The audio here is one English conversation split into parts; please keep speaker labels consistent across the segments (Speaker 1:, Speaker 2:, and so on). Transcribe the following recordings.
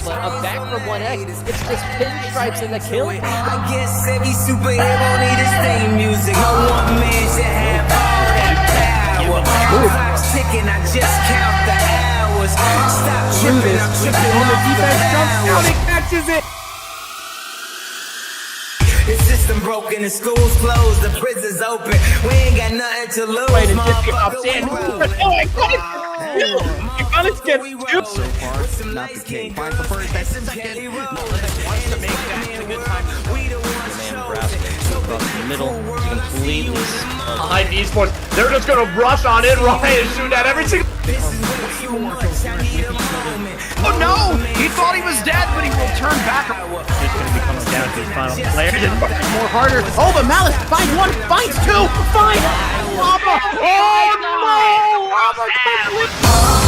Speaker 1: Alpha, a back from 1X. It's just pinstripes in the kill.
Speaker 2: I guess every superhero need his theme music. No one man should have all that power. Clock's ticking, I just count the hours. Stop tripping, I'm tripping
Speaker 3: on the
Speaker 2: off
Speaker 3: defense jump
Speaker 2: hours.
Speaker 3: shot, he catches it.
Speaker 2: The system broken, the school's closed, the prison's open. We ain't got nothing to lose.
Speaker 3: Wait, and just
Speaker 2: motherfucker,
Speaker 3: in.
Speaker 2: we rollin'.
Speaker 3: Oh, I got it. I got it. Get
Speaker 2: We
Speaker 3: two.
Speaker 2: rollin'.
Speaker 4: So far,
Speaker 2: With some
Speaker 4: not the
Speaker 2: light
Speaker 4: king.
Speaker 2: skin
Speaker 4: Finds the first, that's the second.
Speaker 2: Kelly
Speaker 4: Nothing
Speaker 2: rollin'.
Speaker 4: that wants to make that a good time.
Speaker 2: We the ones chosen.
Speaker 1: Across the middle to completely
Speaker 3: Behind eSports, they're just gonna rush on in. Ryan shoot at every single.
Speaker 2: This is way too much. I need a moment.
Speaker 4: Oh no! He thought he was dead, but he will turn back.
Speaker 3: Just gonna be coming down to his final player. More harder. Oh, but Malice finds one, finds two, finds Lava. Oh no! Lava completely.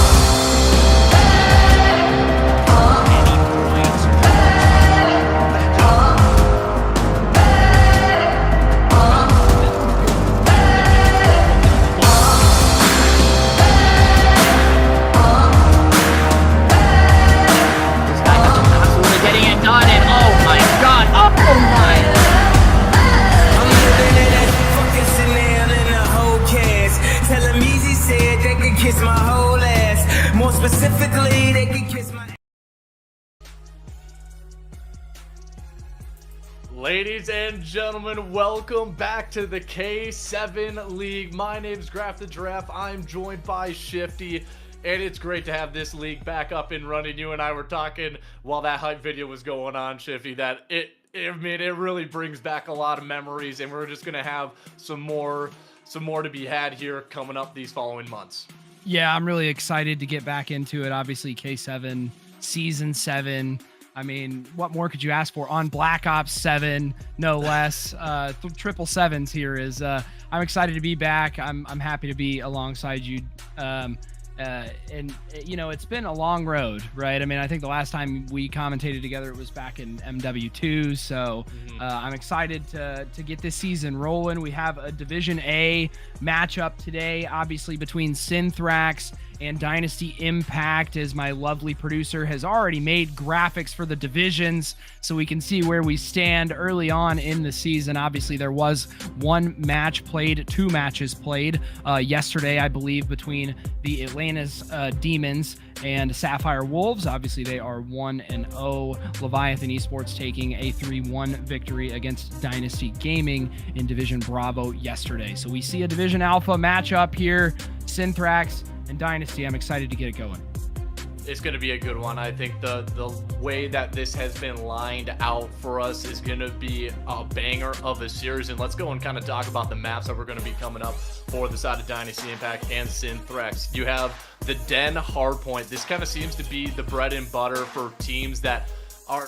Speaker 1: absolutely getting it done, and oh my god, oh my.
Speaker 2: I'm living in that fucking Chanel in the whole cast. Tell him Easy said they could kiss my whole ass. More specifically, they could kiss my.
Speaker 5: Ladies and gentlemen, welcome back to the K7 League. My name's Graf the Giraffe. I'm joined by Shifty, and it's great to have this league back up and running. You and I were talking while that hype video was going on, Shifty, that it really brings back a lot of memories, and we're just gonna have some more to be had here coming up these following months.
Speaker 3: Yeah, I'm really excited to get back into it. Obviously, K7 Season 7. I mean, what more could you ask for on Black Ops 7, no less? Triple sevens here is. I'm excited to be back. I'm happy to be alongside you. And you know, it's been a long road, right? I mean, I think the last time we commentated together, it was back in MW2. So I'm excited to get this season rolling. We have a Division A matchup today, obviously between Synthrax and Dynasty Impact, as my lovely producer has already made graphics for the divisions so we can see where we stand early on in the season. Obviously, there was one match played, two matches played yesterday, I believe, between the Atlanta's Demons and Sapphire Wolves. Obviously, they are 1-0. Leviathan eSports taking a 3-1 victory against Dynasty Gaming in Division Bravo yesterday. So we see a Division Alpha matchup here, Synthrax and Dynasty. I'm excited to get it going.
Speaker 5: It's going to be a good one. I think the way that this has been lined out for us is going to be a banger of a series. And let's go and kind of talk about the maps that we're going to be coming up for the side of Dynasty Impact and Synthrax. You have the Den Hardpoint. This kind of seems to be the bread and butter for teams that are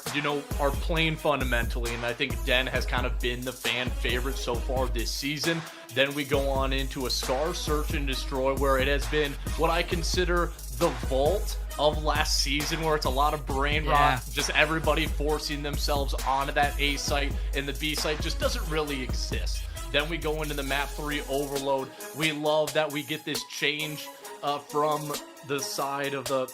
Speaker 5: playing fundamentally, and I think Den has kind of been the fan favorite so far this season. Then we go on into a Scar Search and Destroy, where it has been what I consider the vault of last season, where it's a lot of brain rot, just everybody forcing themselves onto that A site, and the B site just doesn't really exist. Then we go into the map 3 Overload. We love that we get this change from the side of the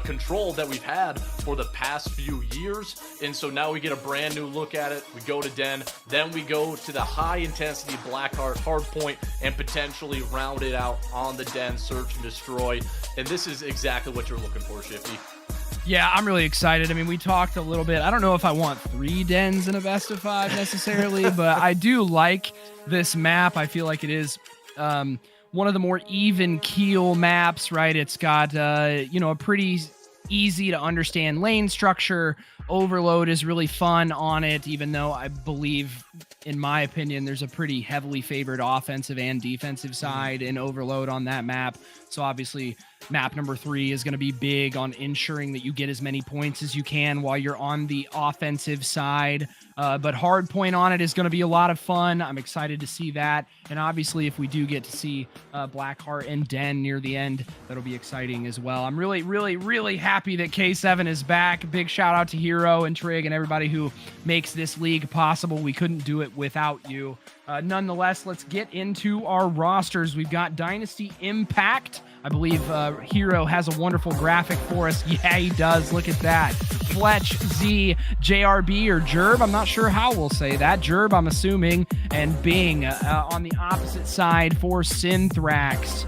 Speaker 5: Control that we've had for the past few years, and so now we get a brand new look at it. We go to Den, then we go to the high intensity Blackheart Hardpoint, and potentially round it out on the Den Search and Destroy. And this is exactly what you're looking for, Shifty.
Speaker 3: Yeah, I'm really excited. I mean, we talked a little bit. I don't know if I want 3 dens in a best of 5 necessarily, but I do like this map. I feel like it is one of the more even keel maps, right? It's got, a pretty easy to understand lane structure. Overload is really fun on it, even though I believe, in my opinion, there's a pretty heavily favored offensive and defensive side in Overload on that map. So obviously, map number 3 is going to be big on ensuring that you get as many points as you can while you're on the offensive side. But Hardpoint on it is going to be a lot of fun. I'm excited to see that. And obviously, if we do get to see Blackheart and Den near the end, that'll be exciting as well. I'm really, really, really happy that K7 is back. Big shout out to Hero and Trig and everybody who makes this league possible. We couldn't do it without you. Nonetheless, let's get into our rosters. We've got Dynasty Impact I believe Hero has a wonderful graphic for us. Yeah, he does. Look at that. Fletch, Z, JRB, or Jerb. I'm not sure how we'll say that. Jerb, I'm assuming. And Bing on the opposite side for Synthrax.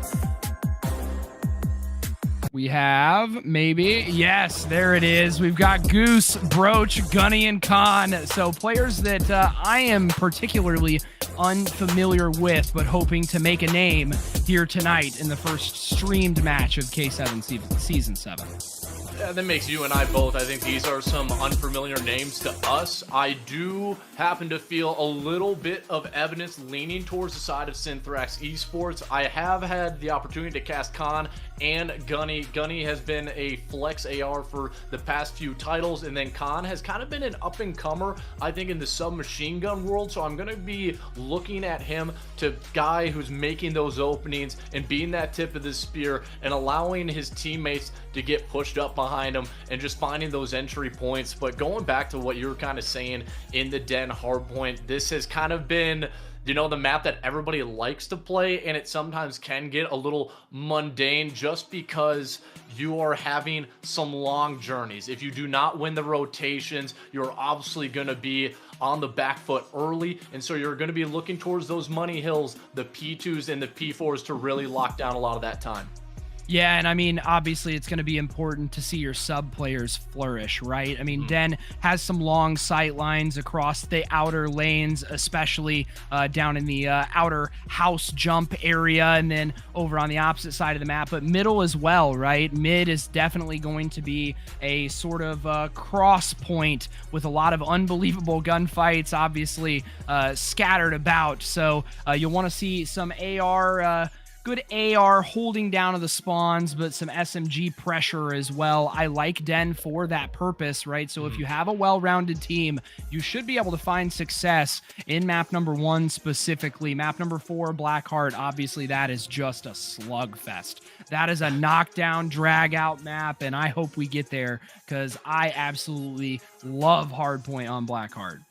Speaker 3: We have, maybe, yes, there it is. We've got Goose, Broach, Gunny, and Khan. So players that I am particularly unfamiliar with, but hoping to make a name here tonight in the first streamed match of K7 Season 7.
Speaker 5: Yeah, that makes you and I both. I think these are some unfamiliar names to us. I do happen to feel a little bit of evidence leaning towards the side of Synthrax eSports. I have had the opportunity to cast Khan and Gunny. Gunny has been a flex AR for the past few titles, and then Khan has kind of been an up-and-comer, I think, in the submachine gun world. So I'm going to be looking at him to guy who's making those openings and being that tip of the spear and allowing his teammates to get pushed up behind him and just finding those entry points. But going back to what you were kind of saying in the Den hardpoint, this has kind of been, you know, the map that everybody likes to play, and it sometimes can get a little mundane just because you are having some long journeys. If you do not win the rotations, you're obviously going to be on the back foot early, and so you're going to be looking towards those money hills, the P2s and the P4s, to really lock down a lot of that time.
Speaker 3: Yeah, and I mean, obviously it's going to be important to see your sub players flourish, right? I mean, Den has some long sight lines across the outer lanes, especially down in the outer house jump area, and then over on the opposite side of the map, but middle as well, right? Mid is definitely going to be a sort of cross point with a lot of unbelievable gunfights, obviously scattered about. So you'll want to see some AR... good AR holding down of the spawns, but some SMG pressure as well. I like Den for that purpose, right? So if you have a well-rounded team, you should be able to find success in map number 1 specifically. Map number 4, Blackheart, obviously that is just a slugfest. That is a knockdown, drag-out map, and I hope we get there because I absolutely love hardpoint on Blackheart.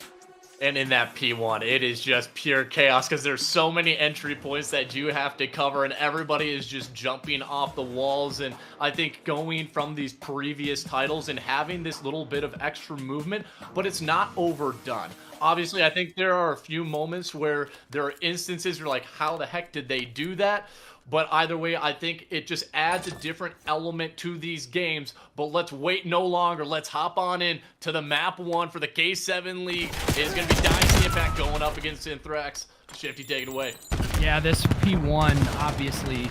Speaker 5: And in that P1, it is just pure chaos because there's so many entry points that you have to cover, and everybody is just jumping off the walls. And I think going from these previous titles and having this little bit of extra movement, but it's not overdone. Obviously, I think there are a few moments where there are instances you're like, how the heck did they do that? But either way, I think it just adds a different element to these games. But let's wait no longer. Let's hop on in to the map 1 for the K7 League. It is going to be Dynasty Impact going up against Synthrax. Shifty, take it away.
Speaker 3: Yeah, this P1, obviously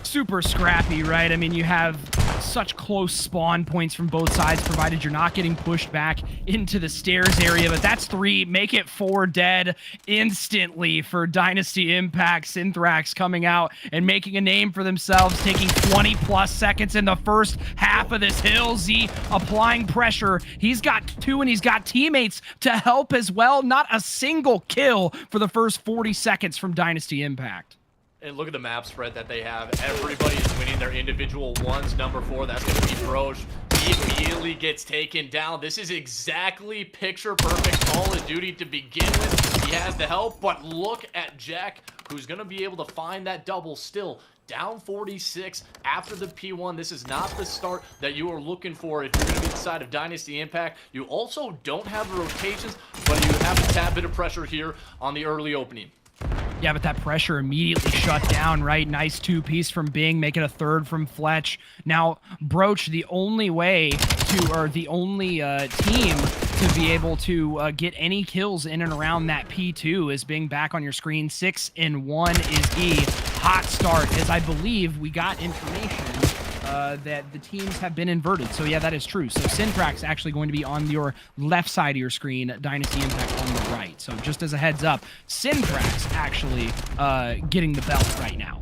Speaker 3: super scrappy, right? I mean, you have such close spawn points from both sides, provided you're not getting pushed back into the stairs area, but that's 3, make it 4 dead instantly for Dynasty Impact. Synthrax coming out and making a name for themselves, taking 20 plus seconds in the first half of this hill. Z applying pressure. He's got 2 and he's got teammates to help as well. Not a single kill for the first 40 seconds from Dynasty Impact.
Speaker 5: And look at the map spread that they have. Everybody is winning their individual ones. Number 4, that's going to be Broach. He immediately gets taken down. This is exactly picture perfect Call of Duty to begin with. He has the help, but look at Jack, who's going to be able to find that double still. Down 46 after the P1. This is not the start that you are looking for if you're going to be inside of Dynasty Impact. You also don't have the rotations, but you have a tad bit of pressure here on the early opening.
Speaker 3: Yeah, but that pressure immediately shut down, right? Nice 2-piece from Bing, making a 3rd from Fletch. Now, Broach, the only way to, or the only team to be able to get any kills in and around that P2 is Bing back on your screen. 6 and 1 is he. Hot start, as I believe we got information that the teams have been inverted. So yeah, that is true. So Synthrax actually going to be on your left side of your screen, Dynasty Impact on the right. So just as a heads up, Synthrax actually getting the belt right now.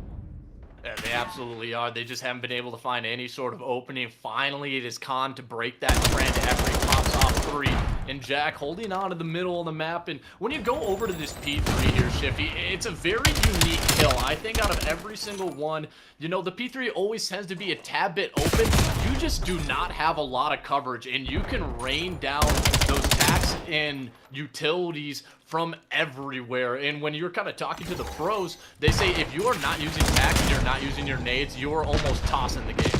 Speaker 5: Yeah, they absolutely are. They just haven't been able to find any sort of opening. Finally, it is Khan to break that trend after he pops off top 3. And Jack holding on to the middle of the map. And when you go over to this P3 here, Shifty, it's a very unique kill. I think out of every single one, you know, the P3 always tends to be a tad bit open. You just do not have a lot of coverage, and you can rain down those tax and utilities from everywhere. And when you're kind of talking to the pros, they say if you are not using tax and you're not using your nades, you're almost tossing the game.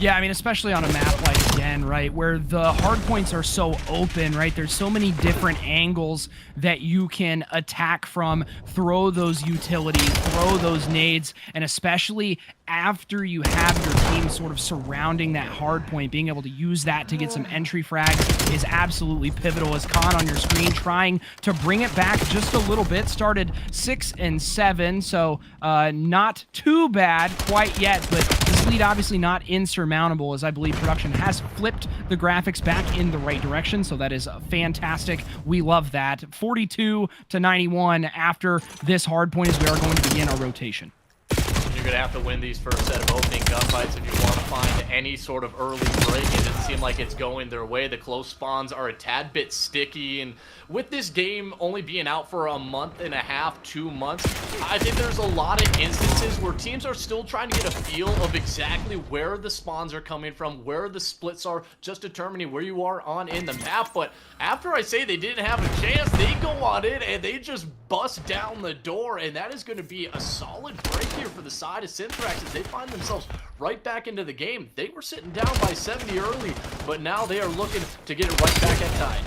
Speaker 3: Yeah, I mean, especially on a map like Den, right, where the hard points are so open, right? There's so many different angles that you can attack from, throw those utilities, throw those nades, and especially after you have your team sort of surrounding that hard point, being able to use that to get some entry frags is absolutely pivotal. As Khan on your screen trying to bring it back just a little bit, started 6 and 7, so not too bad quite yet, but this lead obviously not insurmountable, as I believe production has flipped the graphics back in the right direction, so that is fantastic. We love that. 42 to 91 after this hard point as we are going to begin our rotation.
Speaker 5: You're going to have to win these first set of opening gunfights if you want to find any sort of early break. It doesn't seem like it's going their way. The close spawns are a tad bit sticky, and with this game only being out for a month and a half, 2 months, I think there's a lot of instances where teams are still trying to get a feel of exactly where the spawns are coming from, where the splits are, just determining where you are on in the map. But after I say they didn't have a chance, they go on in and they just bust down the door, and that is going to be a solid break here for the side of Synthrax as they find themselves right back into the game. They were sitting down by 70 early, but now they are looking to get it right back at tied.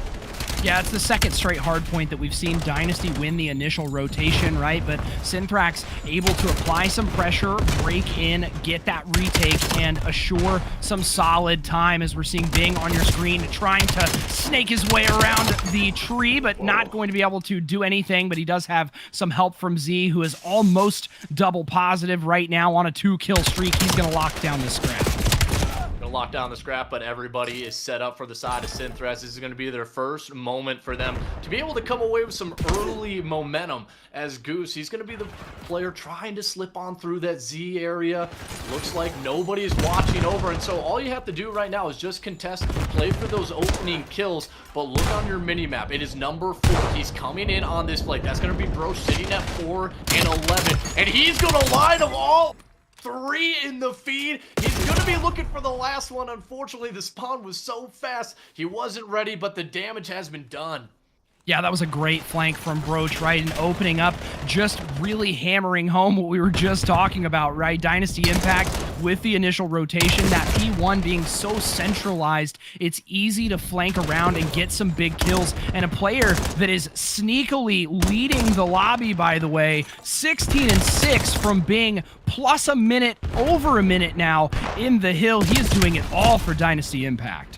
Speaker 3: Yeah, it's the second straight hard point that we've seen Dynasty win the initial rotation, right? But Synthrax able to apply some pressure, break in, get that retake, and assure some solid time, as we're seeing Bing on your screen trying to snake his way around the tree, but not going to be able to do anything. But he does have some help from Z, who is almost double positive right now on a 2-kill streak. He's going to lock down this scrap.
Speaker 5: Lock down the scrap, but everybody is set up for the side of Synthrax. This is going to be their first moment for them to be able to come away with some early momentum. As Goose, he's going to be the player trying to slip on through that Z area. Looks like nobody is watching over, and so all you have to do right now is just contest, play for those opening kills. But look on your mini-map. It is number 4. He's coming in on this plate. That's going to be Bro sitting at 4 and 11, and he's going to line them all 3 in the feed. He's going to be looking for the last one. Unfortunately, the spawn was so fast, he wasn't ready, but the damage has been done.
Speaker 3: Yeah, that was a great flank from Broach, right? And opening up, just really hammering home what we were just talking about, right? Dynasty Impact with the initial rotation, that P1 being so centralized, it's easy to flank around and get some big kills. And a player that is sneakily leading the lobby, by the way, 16 and 6 from being plus a minute, over a minute now in the hill. He is doing it all for Dynasty Impact.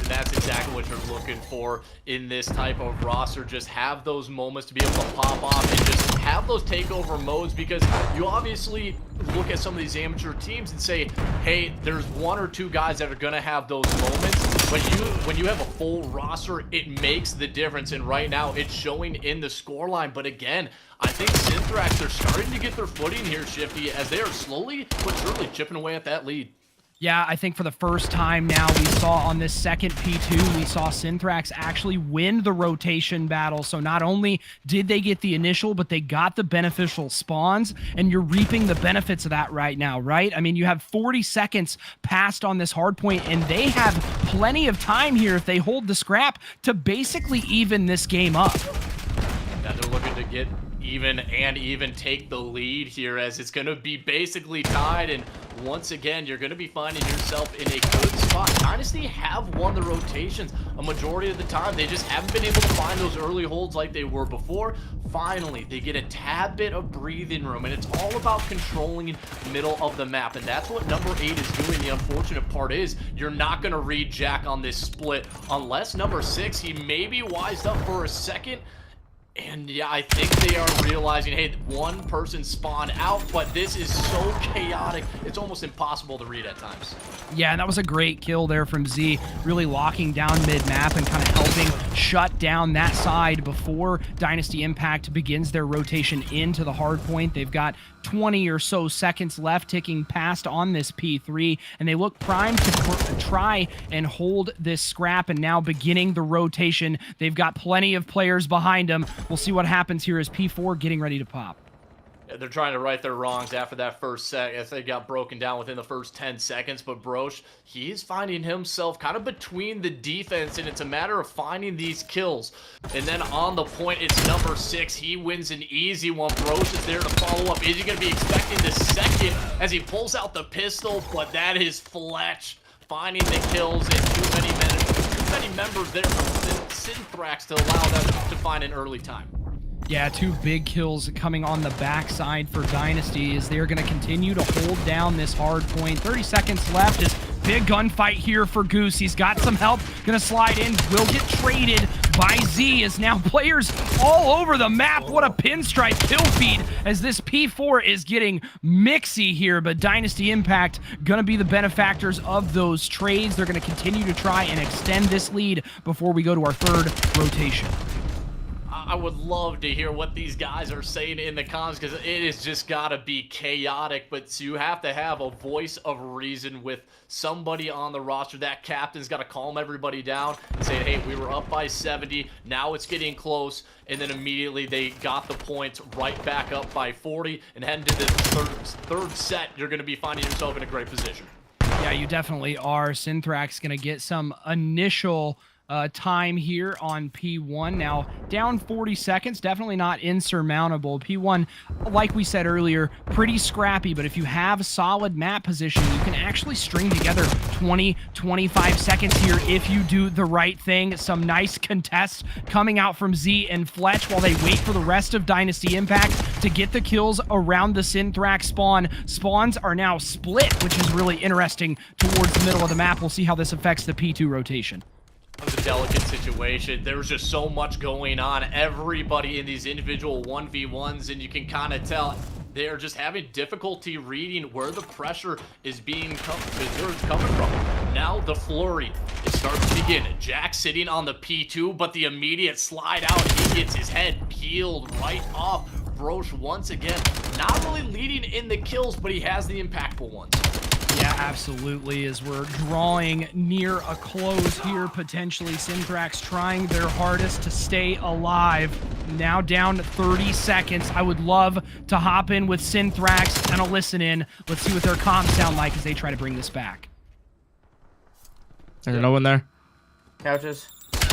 Speaker 5: That's exactly what you're looking for in this type of roster. Just have those moments to be able to pop off and just have those takeover modes, because you obviously look at some of these amateur teams and say, hey, there's 1 or 2 guys that are going to have those moments. But when you have a full roster, it makes the difference, and right now it's showing in the scoreline. But again, I think Synthrax are starting to get their footing here, Shifty, as they are slowly but surely chipping away at that lead.
Speaker 3: Yeah, I think for the first time now, we saw on this second P2, we saw Synthrax actually win the rotation battle. So not only did they get the initial, but they got the beneficial spawns, and you're reaping the benefits of that right now, right? I mean, you have 40 seconds passed on this hard point, and they have plenty of time here if they hold the scrap to basically even this game up.
Speaker 5: Now they're looking to get even and even take the lead here, as it's going to be basically tied. And once again, you're going to be finding yourself in a good spot. Dynasty have won the rotations a majority of the time. They just haven't been able to find those early holds like they were before. Finally, they get a tad bit of breathing room, and it's all about controlling middle of the map, and that's what number 8 is doing. The unfortunate part is you're not going to read Jack on this split unless number 6, he maybe wised up for a second And yeah, I think they are realizing, hey, one person spawned out, but this is so chaotic, it's almost impossible to read at times.
Speaker 3: Yeah, and that was a great kill there from Z, really locking down mid-map and kind of helping shut down that side before Dynasty Impact begins their rotation into the hard point. They've got 20 or so seconds left, ticking past on this P3, and they look primed to try and hold this scrap, and now beginning the rotation. They've got plenty of players behind them. We'll see what happens here as P4 getting ready to pop.
Speaker 5: Yeah, they're trying to right their wrongs after that first set, as they got broken down within the first 10 seconds, but Brosh, he's finding himself kind of between the defense, and it's a matter of finding these kills. And then on the point, it's number 6. He wins an easy one. Brosh is there to follow up. Is he going to be expecting the second as he pulls out the pistol? But that is Fletch finding the kills, and too many members there from Synthrax to allow them to find an early time.
Speaker 3: Yeah, 2 big kills coming on the backside for Dynasty as they're going to continue to hold down this hard point. 30 seconds left. Is big gunfight here for Goose. He's got some help. Going to slide in. Will get traded by Z as now players all over the map. What a pinstripe kill feed as this P4 is getting mixy here, but Dynasty Impact going to be the benefactors of those trades. They're going to continue to try and extend this lead before we go to our 3rd rotation.
Speaker 5: I would love to hear what these guys are saying in the comms, because it has just got to be chaotic, but you have to have a voice of reason with somebody on the roster. That captain's got to calm everybody down and say, hey, we were up by 70, now it's getting close, and then immediately they got the points right back up by 40, and heading to the third set, you're going to be finding yourself in a great position.
Speaker 3: Yeah, you definitely are. Synthrax going to get some initial time here on P1. Now, down 40 seconds, definitely not insurmountable. P1, like we said earlier, pretty scrappy, but if you have solid map position, you can actually string together 20, 25 seconds here if you do the right thing. Some nice contests coming out from Z and Fletch while they wait for the rest of Dynasty Impact to get the kills around the Synthrax spawn. Spawns are now split, which is really interesting towards the middle of the map. We'll see how this affects the P2 rotation.
Speaker 5: It was a delicate situation. There was just so much going on. Everybody in these individual 1v1s, and you can kind of tell they're just having difficulty reading where the pressure is coming from. Now the flurry, it starts to begin. Jack sitting on the P2, but the immediate slide out, he gets his head peeled right off. Brosh once again, not really leading in the kills, but he has the impactful ones.
Speaker 3: Yeah, absolutely. As we're drawing near a close here, potentially Synthrax trying their hardest to stay alive. Now down to 30 seconds. I would love to hop in with Synthrax and a listen in. Let's see what their comms sound like as they try to bring this back.
Speaker 6: There's no one there.
Speaker 7: Couches.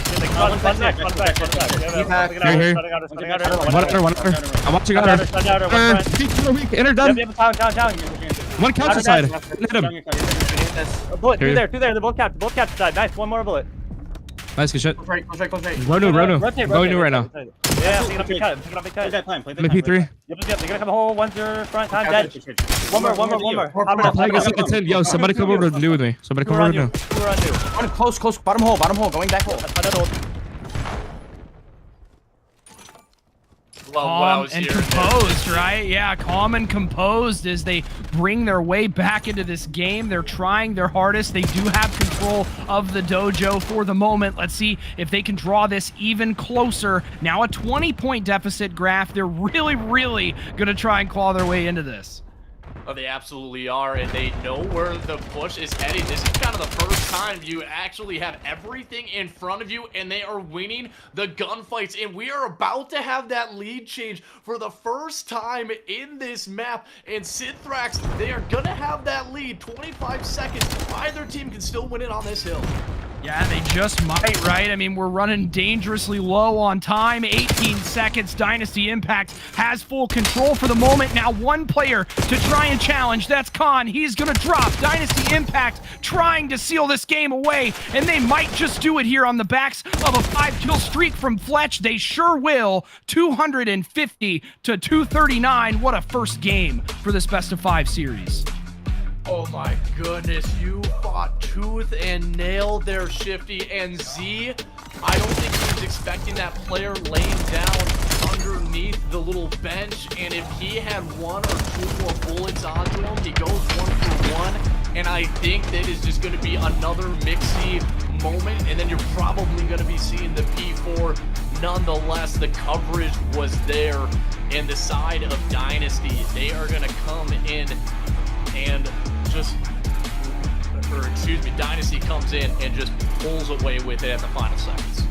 Speaker 6: One back. I'm watching out. Enter done. One couch side. Hit him.
Speaker 7: A bullet. Two there. They're both couch side. Nice. One more bullet.
Speaker 6: Nice, good shit.
Speaker 7: Close right.
Speaker 6: Ronu. Going new right now.
Speaker 7: Yeah, pick it up big cut.
Speaker 6: I'm P3.
Speaker 7: Yep. They're gonna come whole. One's your front. Time dead. One more.
Speaker 6: It's in. Yo, somebody come over to new with me. Somebody come over to new.
Speaker 7: One close. Bottom hole. Going back hole.
Speaker 3: Calm and composed, right? Yeah, calm and composed as they bring their way back into this game. They're trying their hardest. They do have control of the dojo for the moment. Let's see if they can draw this even closer. Now a 20-point deficit graph. They're really going to try and claw their way into this.
Speaker 5: Oh, they absolutely are, and they know where the push is heading. This is kind of the first time you actually have everything in front of you, and they are winning the gunfights, and we are about to have that lead change for the first time in this map, and Synthrax, they are gonna have that lead. 25 seconds. Either team can still win it on this hill.
Speaker 3: Yeah, they just might, right? I mean, we're running dangerously low on time. 18 seconds. Dynasty Impact has full control for the moment. Now one player to try and challenge. That's Khan. He's going to drop. Dynasty Impact trying to seal this game away, and they might just do it here on the backs of a 5-kill streak from Fletch. They sure will. 250 to 239. What a first game for this best-of-5 series.
Speaker 5: Oh my goodness, you fought tooth and nail there, Shifty, and Z, I don't think he was expecting that player laying down underneath the little bench, and if he had 1 or 2 more bullets onto him, he goes 1 for 1, and I think that is just going to be another Mixie moment, and then you're probably going to be seeing the P4. Nonetheless, the coverage was there, and the side of Dynasty, they are going to come in and Dynasty comes in and just pulls away with it at the final seconds.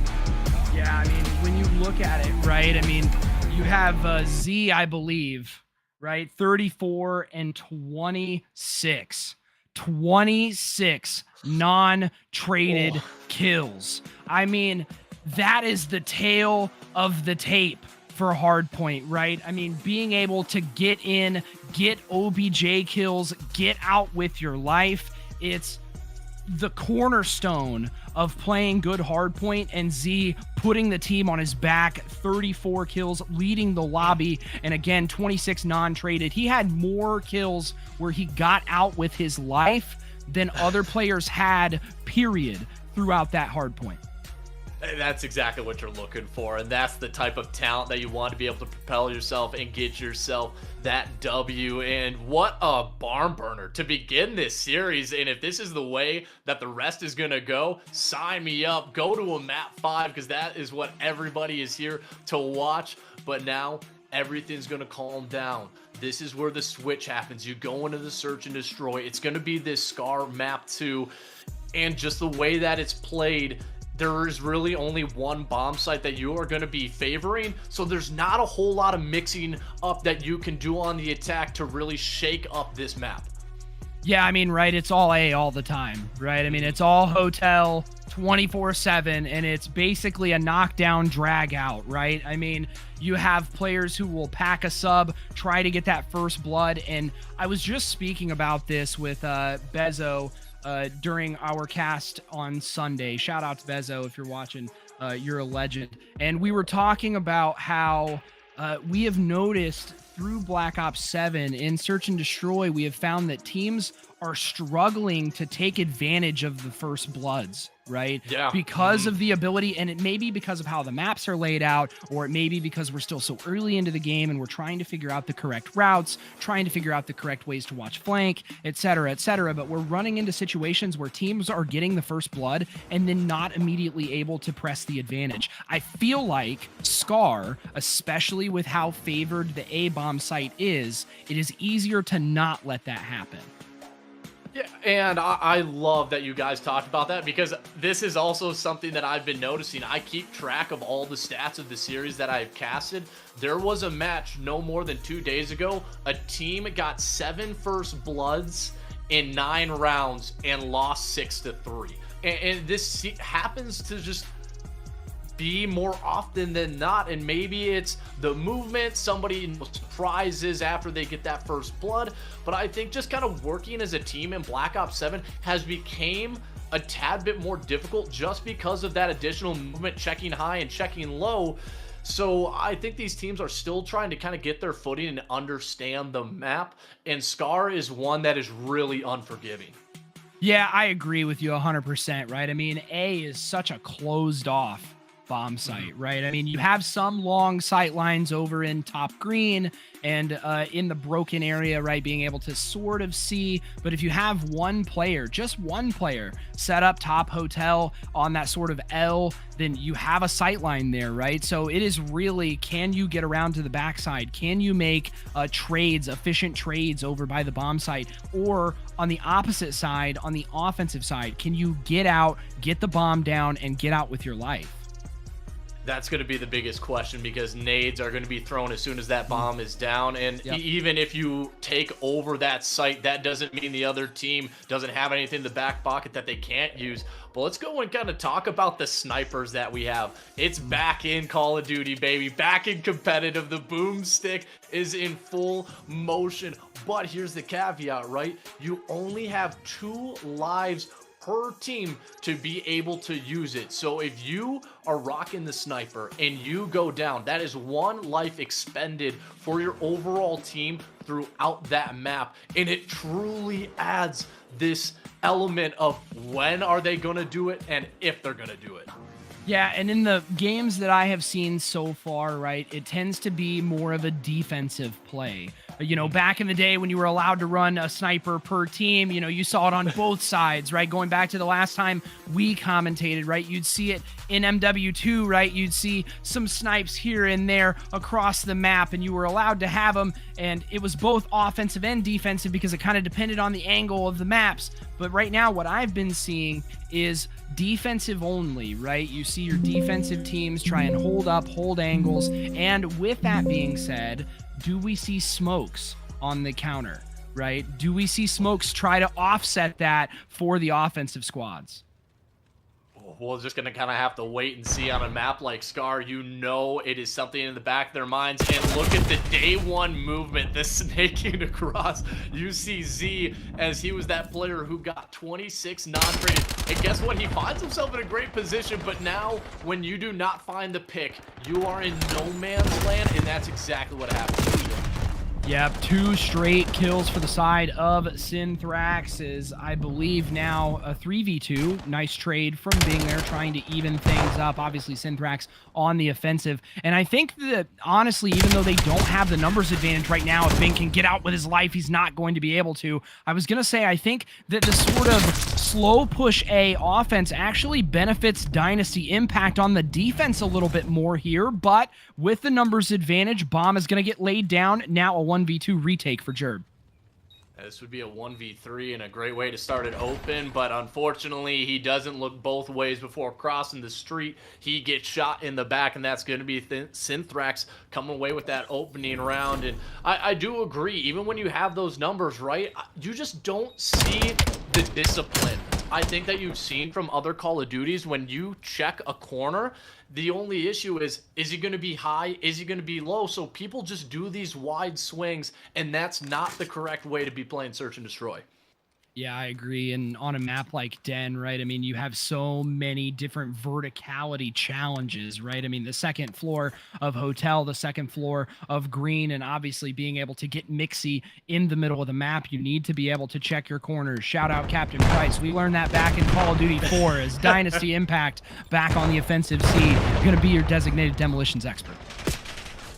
Speaker 3: Yeah, I mean, when you look at it, right, I mean, you have Z, I believe, right, 34 and 26. 26 non-traded kills. I mean, that is the tail of the tape for Hardpoint, right? I mean, being able to get in, get OBJ kills, get out with your life, it's the cornerstone of playing good Hardpoint, and Z putting the team on his back, 34 kills, leading the lobby, and again, 26 non-traded. He had more kills where he got out with his life than other players had, period, throughout that Hardpoint.
Speaker 5: That's exactly what you're looking for, and that's the type of talent that you want to be able to propel yourself and get yourself that W. And what a barn burner to begin this series. And if this is the way that the rest is going to go, sign me up. Go to a map 5, because that is what everybody is here to watch. But now everything's going to calm down. This is where the switch happens. You go into the search and destroy. It's going to be this Scar map 2, and just the way that it's played, there is really only one bomb site that you are going to be favoring, so there's not a whole lot of mixing up that you can do on the attack to really shake up this map.
Speaker 3: Yeah, I mean, right, it's all A all the time, right? I mean, it's all hotel 24/7, and it's basically a knockdown drag out, right? I mean, you have players who will pack a sub, try to get that first blood, and I was just speaking about this with Bezo during our cast on Sunday. Shout out to Bezo if you're watching. You're a legend. And we were talking about how we have noticed through Black Ops 7 in Search and Destroy, we have found that teams are struggling to take advantage of the first bloods, right?
Speaker 5: Yeah.
Speaker 3: Because of the ability, and it may be because of how the maps are laid out, or it may be because we're still so early into the game and we're trying to figure out the correct routes, trying to figure out the correct ways to watch flank, etc., etc. But we're running into situations where teams are getting the first blood and then not immediately able to press the advantage. I feel like Scar, especially with how favored the A bomb site is, it is easier to not let that happen.
Speaker 5: Yeah, and I love that you guys talked about that, because this is also something that I've been noticing. I keep track of all the stats of the series that I've casted. There was a match no more than 2 days ago. A team got 7 first bloods in 9 rounds and lost 6-3. And this happens to just be more often than not, and maybe it's the movement, somebody surprises after they get that first blood, but I think just kind of working as a team in Black Ops 7 has become a tad bit more difficult just because of that additional movement, checking high and checking low. So I think these teams are still trying to kind of get their footing and understand the map, and Scar is one that is really unforgiving.
Speaker 3: Yeah, I agree with you 100%, right? I mean, A is such a closed off bomb site, right? I mean, you have some long sight lines over in top green and in the broken area, right, being able to sort of see, but if you have one player, just one player set up top hotel on that sort of L, then you have a sight line there, right? So it is really, can you get around to the backside? Can you make trades, efficient trades over by the bomb site? Or on the opposite side, on the offensive side, can you get out, get the bomb down, and get out with your life?
Speaker 5: That's going to be the biggest question, because nades are going to be thrown as soon as that bomb is down. And even if you take over that site, that doesn't mean the other team doesn't have anything in the back pocket that they can't use. But let's go and kind of talk about the snipers that we have. It's back in Call of Duty, baby. Back in competitive. The boomstick is in full motion. But here's the caveat, right? You only have 2 lives per team to be able to use it. So if you are rocking the sniper and you go down, that is 1 life expended for your overall team throughout that map, and it truly adds this element of when are they going to do it and if they're going to do it.
Speaker 3: Yeah, and in the games that I have seen so far, right, it tends to be more of a defensive play. You know, back in the day when you were allowed to run a sniper per team, you know, you saw it on both sides, right? Going back to the last time we commentated, right? You'd see it in MW2, right? You'd see some snipes here and there across the map, and you were allowed to have them, and it was both offensive and defensive because it kind of depended on the angle of the maps. But right now, what I've been seeing is defensive only, right? You see your defensive teams try and hold up, hold angles, and with that being said, do we see smokes on the counter, right? Do we see smokes try to offset that for the offensive squads?
Speaker 5: We're just going to kind of have to wait and see on a map like Scar. You know it is something in the back of their minds. And look at the day one movement, the snaking across. You see Z as he was that player who got 26 non-traded. And guess what? He finds himself in a great position. But now when you do not find the pick, you are in no man's land. And that's exactly what happened.
Speaker 3: Yep, 2 straight kills for the side of Synthrax is, I believe, now a 3v2. Nice trade from being there, trying to even things up. Obviously, Synthrax on the offensive. And I think that, honestly, even though they don't have the numbers advantage right now, if Bing can get out with his life, he's not going to be able to. I was going to say, I think that the sort of slow push A offense actually benefits Dynasty Impact on the defense a little bit more here, but with the numbers advantage, Bomb is going to get laid down. Now a 1v2 retake for Jerb.
Speaker 5: This would be a 1v3 and a great way to start it open, but unfortunately he doesn't look both ways before crossing the street. He gets shot in the back, and that's going to be Synthrax coming away with that opening round. And I do agree, even when you have those numbers, right, you just don't see the discipline I think that you've seen from other Call of Duties. When you check a corner, the only issue is he going to be high? Is he going to be low? So people just do these wide swings, and that's not the correct way to be playing Search and Destroy.
Speaker 3: Yeah, I agree. And on a map like Den, right, I mean, you have so many different verticality challenges, right? I mean, the second floor of Hotel, the second floor of Green, and obviously being able to get mixy in the middle of the map, you need to be able to check your corners. Shout out Captain Price. We learned that back in Call of Duty 4 as Dynasty Impact back on the offensive C, going to be your designated demolitions expert.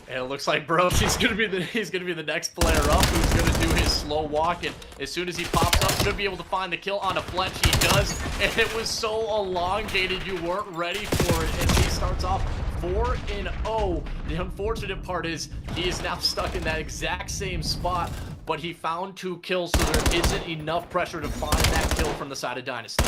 Speaker 5: And it looks like, bro, he's gonna be the next player up who's gonna do his slow walk, and as soon as he pops up, should be able to find the kill on a fletch. He does, and it was so elongated you weren't ready for it, and he starts off 4-0. The unfortunate part is he is now stuck in that exact same spot, but he found 2 kills, so there isn't enough pressure to find that kill from the side of Dynasty.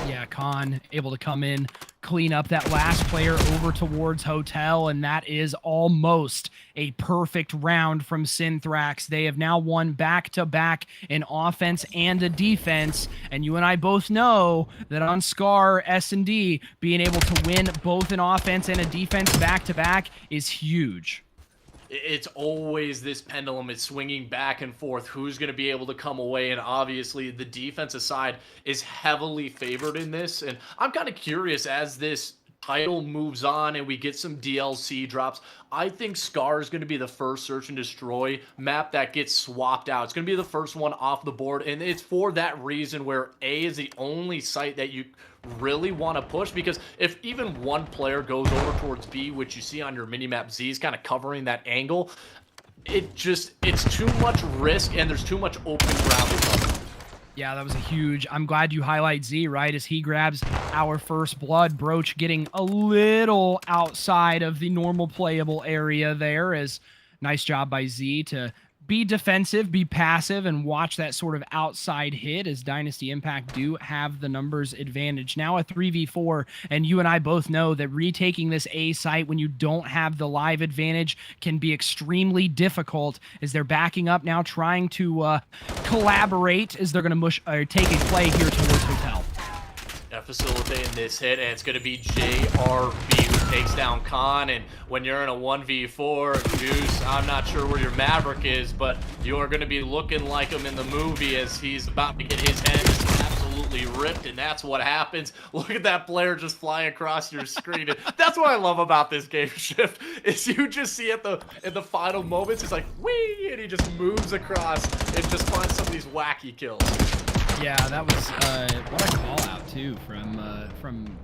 Speaker 3: Yeah, Khan able to come in, clean up that last player over towards Hotel, and that is almost a perfect round from Synthrax. They have now won back-to-back in offense and a defense, and you and I both know that on Scar, S&D, being able to win both an offense and a defense back-to-back is huge.
Speaker 5: It's always this pendulum. It's swinging back and forth. Who's going to be able to come away? And obviously, the defensive side is heavily favored in this. And I'm kind of curious as this title moves on and we get some DLC drops. I think Scar is going to be the first Search and Destroy map that gets swapped out. It's going to be the first one off the board. And it's for that reason where A is the only site that you really want to push, because if even one player goes over towards B, which you see on your minimap, Z is kind of covering that angle, it's too much risk and there's too much open ground to cover.
Speaker 3: Yeah, that was a huge. I'm glad you highlight Z, right, as he grabs our first blood. Broach getting a little outside of the normal playable area there. As nice job by Z to be defensive, be passive, and watch that sort of outside hit, as Dynasty Impact do have the numbers advantage. Now a 3v4, and you and I both know that retaking this A site when you don't have the live advantage can be extremely difficult, as they're backing up now, trying to collaborate as they're going to take a play here towards Hotel.
Speaker 5: Facilitating this hit, and it's going to be JRB who takes down Khan. And when you're in a 1v4, Juice, I'm not sure where your Maverick is, but you are going to be looking like him in the movie as he's about to get his head just absolutely ripped, and that's what happens. Look at that player just flying across your screen. And that's what I love about this game shift, is you just see at the final moments, it's like, whee, and he just moves across and just finds some of these wacky kills.
Speaker 3: Yeah, that was what a call out too from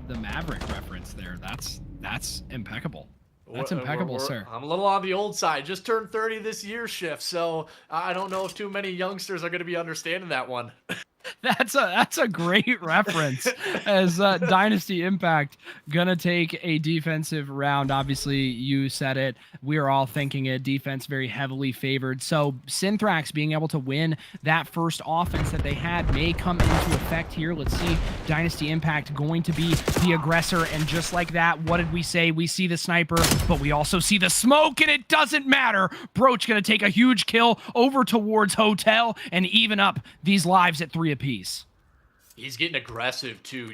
Speaker 3: the Maverick reference there. That's impeccable. That's impeccable, sir.
Speaker 5: I'm a little on the old side. Just turned 30 this year, Shift, so I don't know if too many youngsters are going to be understanding that one.
Speaker 3: That's a great reference as Dynasty Impact gonna take a defensive round. Obviously, you said it. We are all thinking it. Defense very heavily favored. So Synthrax being able to win that first offense that they had may come into effect here. Let's see. Dynasty Impact going to be the aggressor, and just like that, what did we say? We see the sniper, but we also see the smoke, and it doesn't matter. Broach gonna take a huge kill over towards Hotel and even up these lives at 3 apiece.
Speaker 5: He's getting aggressive too.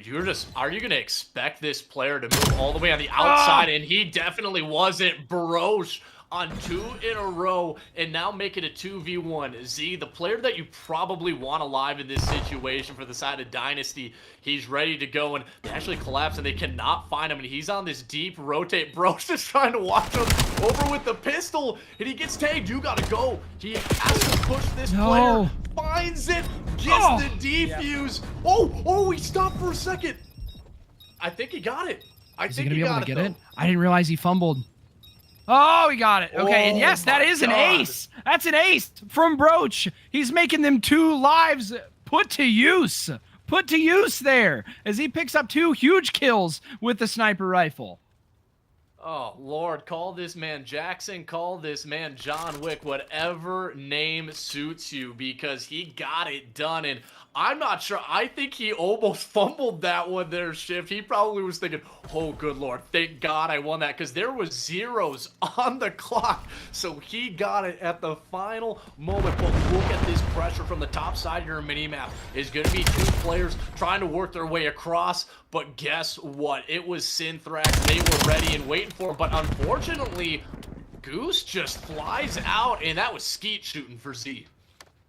Speaker 5: Are you gonna expect this player to move all the way on the outside? And he definitely wasn't. Baroche on 2 in a row, and now make it a 2v1. Z, the player that you probably want alive in this situation for the side of Dynasty, he's ready to go, and they actually collapse, and they cannot find him, and he's on this deep rotate. Bro's just trying to watch him over with the pistol, and he gets tagged. You gotta go. He has to push this player. Finds it, gets the defuse. Oh, he stopped for a second. I think he got it.
Speaker 3: Is he gonna be able to get it? I didn't realize he fumbled. Oh, he got it. Okay, and yes, that is an ace. That's an ace from Broach. He's making them 2 lives put to use. Put to use there as he picks up 2 huge kills with the sniper rifle.
Speaker 5: Oh, Lord, call this man Jackson, call this man John Wick, whatever name suits you, because he got it done. And I'm not sure. I think he almost fumbled that one there, Shift. He probably was thinking, oh, good Lord, thank God I won that, because there was zeros on the clock. So he got it at the final moment. But look at this pressure from the top side of your minimap. It's going to be 2 players trying to work their way across. But guess what? It was Synthrax. They were ready and waiting for him. But unfortunately, Goose just flies out, and that was skeet shooting for Z.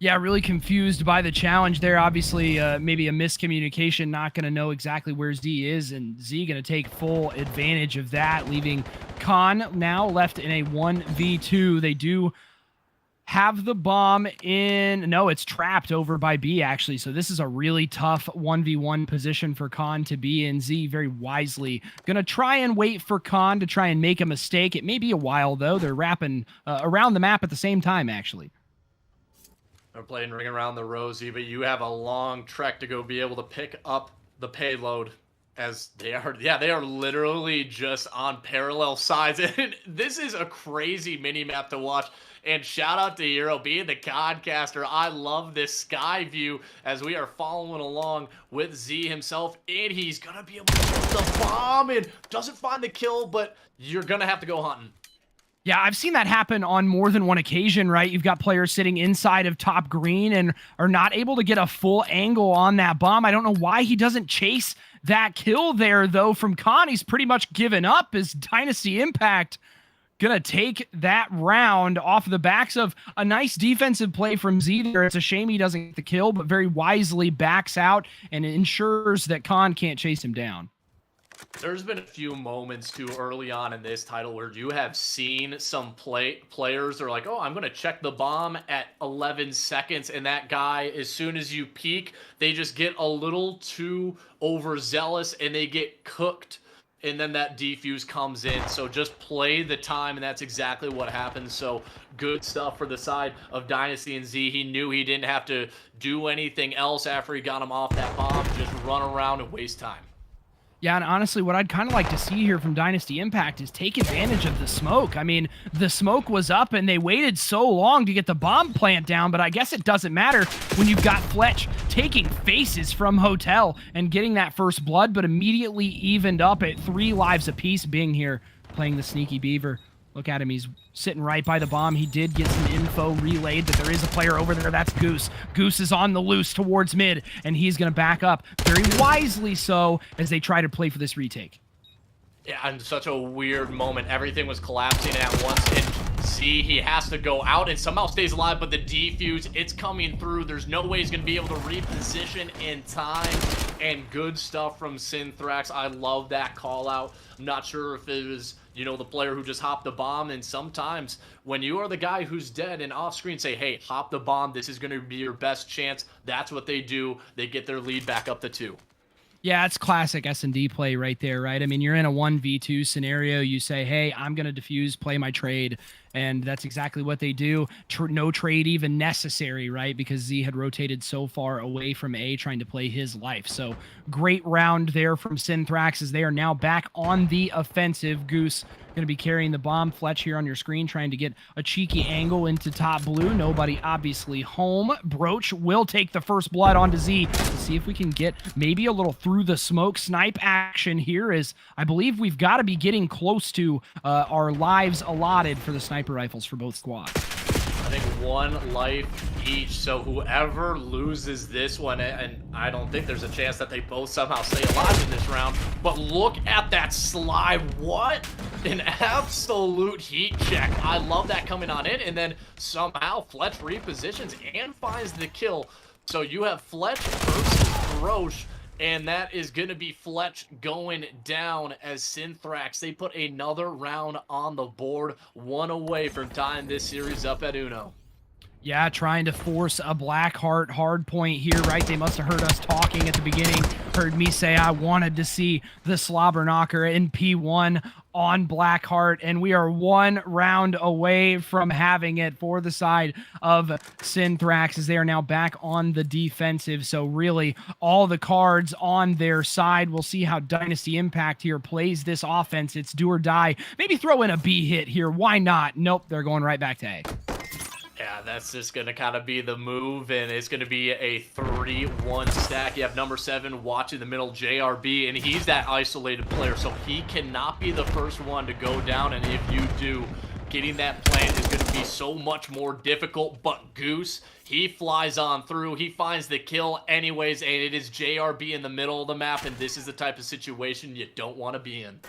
Speaker 3: Yeah, really confused by the challenge there. Obviously, maybe a miscommunication, not going to know exactly where Z is, and Z going to take full advantage of that, leaving Khan now left in a 1v2. They do have the bomb in... No, it's trapped over by B, actually, so this is a really tough 1v1 position for Khan to be in. Z very wisely going to try and wait for Khan to try and make a mistake. It may be a while, though. They're wrapping around the map at the same time, actually.
Speaker 5: They're playing Ring Around the Rosie, but you have a long trek to go be able to pick up the payload, as they are literally just on parallel sides. And this is a crazy mini-map to watch. And shout out to Hero being the codcaster. I love this sky view as we are following along with Z himself, and he's gonna be able to put the bomb in. Doesn't find the kill, but you're gonna have to go hunting.
Speaker 3: Yeah, I've seen that happen on more than one occasion, right? You've got players sitting inside of top green and are not able to get a full angle on that bomb. I don't know why he doesn't chase that kill there, though, from Khan. He's pretty much given up. As Dynasty Impact gonna take that round off the backs of a nice defensive play from Z there. It's a shame he doesn't get the kill, but very wisely backs out and ensures that Khan can't chase him down.
Speaker 5: There's been a few moments too early on in this title where you have seen some players are like, oh, I'm going to check the bomb at 11 seconds. And that guy, as soon as you peek, they just get a little too overzealous and they get cooked. And then that defuse comes in. So just play the time, and that's exactly what happens. So good stuff for the side of Dynasty and Z. He knew he didn't have to do anything else after he got him off that bomb. Just run around and waste time.
Speaker 3: Yeah, and honestly, what I'd kind of like to see here from Dynasty Impact is take advantage of the smoke. I mean, the smoke was up, and they waited so long to get the bomb plant down, but I guess it doesn't matter when you've got Fletch taking faces from Hotel and getting that first blood, but immediately evened up at 3 lives apiece. Bing here playing the sneaky beaver. Look at him. He's sitting right by the bomb. He did get some info relayed that there is a player over there. That's Goose. Goose is on the loose towards mid, and he's going to back up very wisely so as they try to play for this retake.
Speaker 5: Yeah, and such a weird moment. Everything was collapsing at once, and Z, he has to go out and somehow stays alive, but the defuse, it's coming through. There's no way he's going to be able to reposition in time, and good stuff from Synthrax. I love that call out. I'm not sure if it was, you know, the player who just hopped the bomb, and sometimes when you are the guy who's dead and off screen say, hey, hop the bomb, this is going to be your best chance, that's what they do. They get their lead back up to 2.
Speaker 3: Yeah, it's classic S&D play right there, right? I mean, you're in a 1v2 scenario. You say, hey, I'm going to defuse, play my trade. And that's exactly what they do. No trade even necessary, right? Because Z had rotated so far away from A trying to play his life. So great round there from Synthrax as they are now back on the offensive. Goose going to be carrying the bomb. Fletch here on your screen trying to get a cheeky angle into top blue. Nobody obviously home. Broach will take the first blood onto Z. Let's see if we can get maybe a little through the smoke snipe action here, as I believe we've got to be getting close to our lives allotted for the sniper rifles for both squads.
Speaker 5: I think 1 life each, so whoever loses this one, and I don't think there's a chance that they both somehow stay alive in this round, but look at that slide. What an absolute heat check. I love that coming on in, and then somehow Fletch repositions and finds the kill. So you have Fletch versus Broach, and that is going to be Fletch going down as Synthrax. They put another round on the board, 1 away from tying this series up at Uno.
Speaker 3: Yeah, trying to force a Blackheart hard point here, right? They must have heard us talking at the beginning, heard me say I wanted to see the Slobber Knocker in P1 on Blackheart, and we are 1 round away from having it for the side of Synthrax as they are now back on the defensive. So really all the cards on their side. We'll see how Dynasty Impact here plays this offense. It's do or die. Maybe throw in a B hit here. Why not? Nope, they're going right back to A.
Speaker 5: Yeah, that's just going to kind of be the move, and it's going to be a 3-1 stack. You have number 7 watching the middle, JRB, and he's that isolated player, so he cannot be the first one to go down, and if you do, getting that plant is going to be so much more difficult. But Goose, he flies on through, he finds the kill anyways, and it is JRB in the middle of the map, and this is the type of situation you don't want to be in.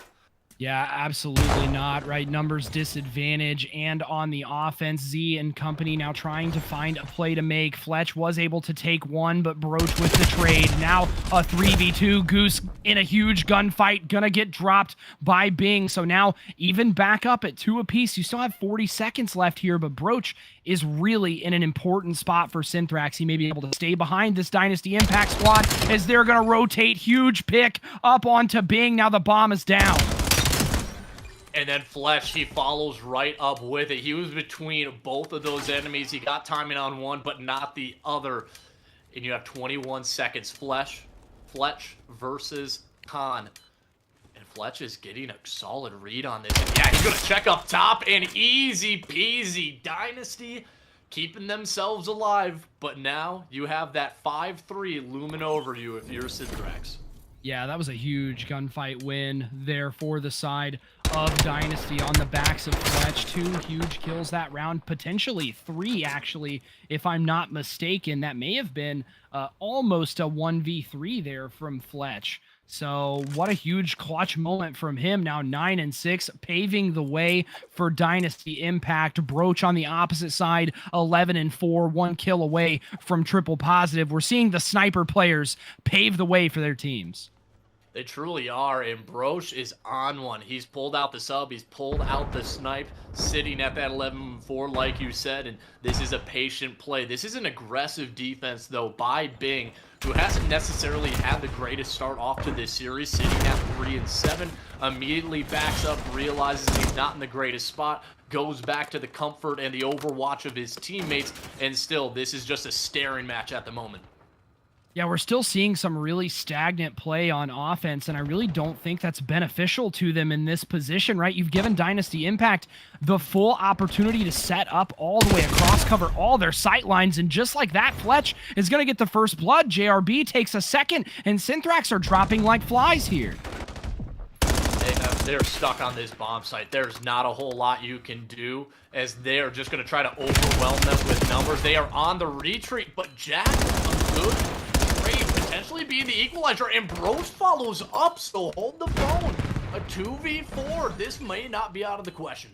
Speaker 3: Yeah, absolutely not, right? Numbers disadvantage, and on the offense, Z and company now trying to find a play to make. Fletch was able to take 1, but Broach with the trade. Now a 3v2. Goose in a huge gunfight, gonna get dropped by Bing. So now even back up at 2 apiece. You still have 40 seconds left here, but Broach is really in an important spot for Synthrax. He may be able to stay behind this Dynasty Impact squad as they're gonna rotate. Huge pick up onto Bing. Now the bomb is down.
Speaker 5: And then Fletch, he follows right up with it. He was between both of those enemies. He got timing on one, but not the other. And you have 21 seconds. Fletch versus Khan. And Fletch is getting a solid read on this. And yeah, he's going to check up top, and easy peasy. Dynasty keeping themselves alive. But now you have that 5-3 looming over you if you're Synthrax.
Speaker 3: Yeah, that was a huge gunfight win there for the side of Dynasty on the backs of Fletch. 2 huge kills that round, potentially 3 actually, if I'm not mistaken. That may have been almost a 1v3 there from Fletch. So what a huge clutch moment from him. Now 9-6, paving the way for Dynasty Impact. Broach on the opposite side, 11-4, 1 kill away from triple positive. We're seeing the sniper players pave the way for their teams.
Speaker 5: They truly are, and Broach is on one. He's pulled out the sub, he's pulled out the snipe, sitting at that 11-4 like you said, and this is a patient play. This is an aggressive defense, though, by Bing, who hasn't necessarily had the greatest start off to this series, sitting at 3-7, immediately backs up, realizes he's not in the greatest spot, goes back to the comfort and the overwatch of his teammates, and still, this is just a staring match at the moment.
Speaker 3: Yeah, we're still seeing some really stagnant play on offense, and I really don't think that's beneficial to them in this position, right? You've given Dynasty Impact the full opportunity to set up all the way across, cover all their sight lines, and just like that, Fletch is going to get the first blood. JRB takes a second, and Synthrax are dropping like flies here.
Speaker 5: They're stuck on this bomb site. There's not a whole lot you can do, as they're just going to try to overwhelm them with numbers. They are on the retreat, but Jack, a good trade, potentially being the equalizer, and Broach follows up, so hold the phone. A 2v4, this may not be out of the question.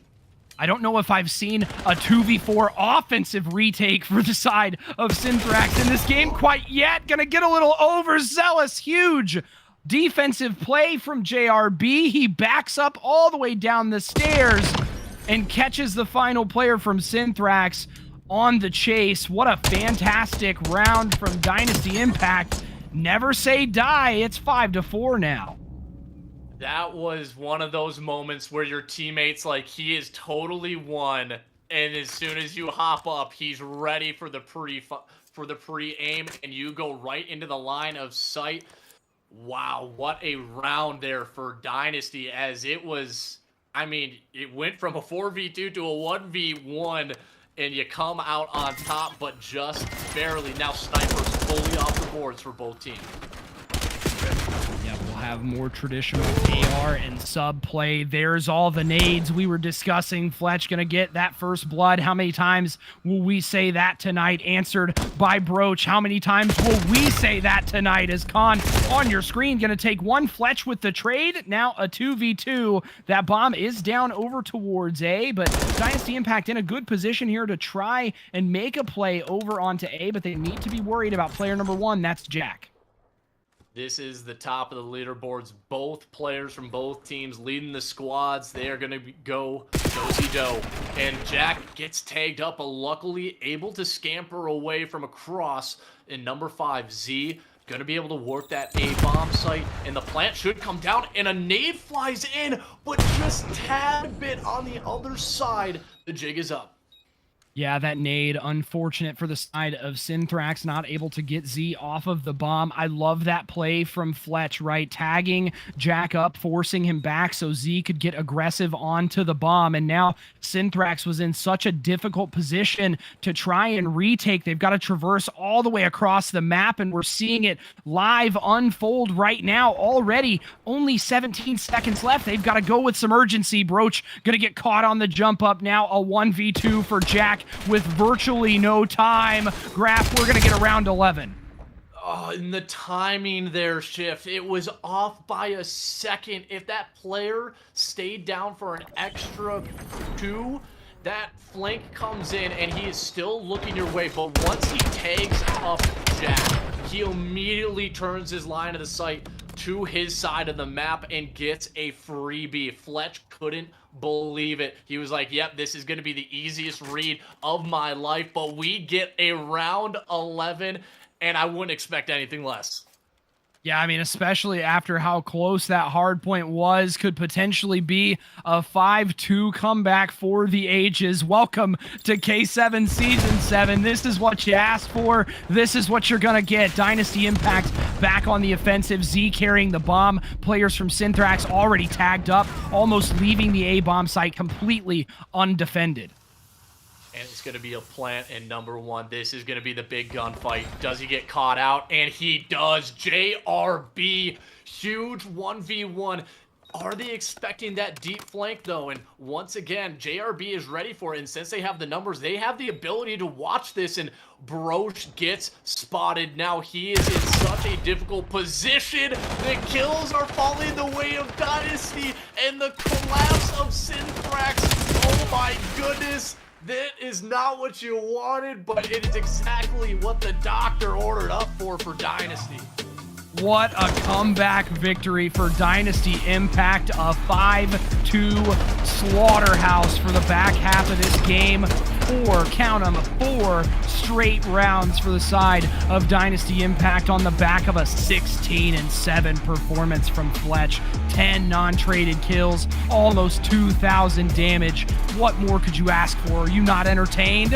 Speaker 3: I don't know if I've seen a 2v4 offensive retake for the side of Synthrax in this game quite yet. Gonna get a little overzealous. Huge defensive play from JRB. He backs up all the way down the stairs and catches the final player from Synthrax on the chase. What a fantastic round from Dynasty Impact. Never say die. It's 5-4 now.
Speaker 5: That was one of those moments where your teammate's like, he is totally won, and as soon as you hop up, he's ready for the pre-aim, and you go right into the line of sight. Wow, what a round there for Dynasty, as it was, I mean, it went from a 4v2 to a 1v1, and you come out on top, but just barely. Now Sniper's fully off the boards for both teams.
Speaker 3: Yeah, we'll have more traditional AR and sub play. There's all the nades we were discussing. Fletch gonna get that first blood. How many times will we say that tonight? Answered by Broach. How many times will we say that tonight? As Khan on your screen gonna take one Fletch with the trade. Now a 2v2. That bomb is down over towards A, but Dynasty Impact in a good position here to try and make a play over onto A, but they need to be worried about player number 1. That's Jack.
Speaker 5: This is the top of the leaderboards. Both players from both teams leading the squads. They are going to go do-si-do. And Jack gets tagged up, but luckily able to scamper away from across. And number 5, Z, going to be able to work that A-bomb site. And the plant should come down, and a nade flies in, but just tad bit on the other side. The jig is up.
Speaker 3: Yeah, that nade, unfortunate for the side of Synthrax, not able to get Z off of the bomb. I love that play from Fletch, right? Tagging Jack up, forcing him back so Z could get aggressive onto the bomb. And now Synthrax was in such a difficult position to try and retake. They've got to traverse all the way across the map, and we're seeing it live unfold right now already. Only 17 seconds left. They've got to go with some urgency. Broach going to get caught on the jump up now. A 1v2 for Jack with virtually no time. Graph, we're going to get around 11.
Speaker 5: Oh, and the timing there, Shift, it was off by a second. If that player stayed down for an extra 2, that flank comes in and he is still looking your way. But once he tags up Jack, he immediately turns his line of the sight to his side of the map and gets a freebie. Fletch couldn't believe it. He was like, yep, this is going to be the easiest read of my life, but we get a round 11, and I wouldn't expect anything less.
Speaker 3: Yeah, I mean, especially after how close that hard point was, could potentially be a 5-2 comeback for the ages. Welcome to K7 Season 7. This is what you asked for. This is what you're going to get. Dynasty Impact back on the offensive. Z carrying the bomb. Players from Synthrax already tagged up, almost leaving the A-bomb site completely undefended.
Speaker 5: And it's going to be a plant in number 1. This is going to be the big gunfight. Does he get caught out? And he does. JRB, huge 1v1. Are they expecting that deep flank, though? And once again, JRB is ready for it. And since they have the numbers, they have the ability to watch this. And Broach gets spotted. Now he is in such a difficult position. The kills are falling the way of Dynasty. And the collapse of Synthrax. Oh my goodness. That is not what you wanted, but it is exactly what the doctor ordered up for Dynasty.
Speaker 3: What a comeback victory for Dynasty Impact. A 5-2 slaughterhouse for the back half of this game. 4, count them, 4 straight rounds for the side of Dynasty Impact on the back of a 16-7 performance from Fletch. 10 non-traded kills, almost 2,000 damage. What more could you ask for? Are you not entertained?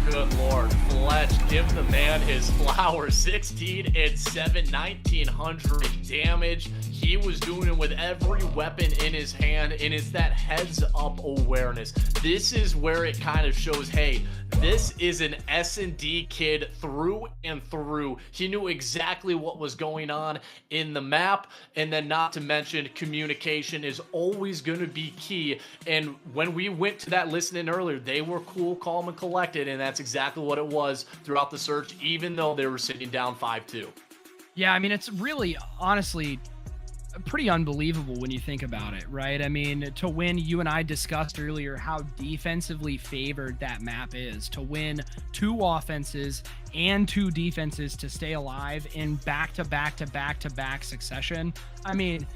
Speaker 5: Good Lord, Fletch, give the man his flowers. 16-7, 1,900 damage. He was doing it with every weapon in his hand, and it's that heads-up awareness. This is where it kind of shows, hey, this is an S&D kid through and through. He knew exactly what was going on in the map, and then not to mention communication is always going to be key. And when we went to that listening earlier, they were cool, calm, and collected, and that's exactly what it was throughout the search, even though they were sitting down 5-2.
Speaker 3: Yeah, I mean, it's really, honestly, pretty unbelievable when you think about it, right? I mean, to win, you and I discussed earlier how defensively favored that map is. To win 2 offenses and 2 defenses to stay alive in back-to-back succession. I mean,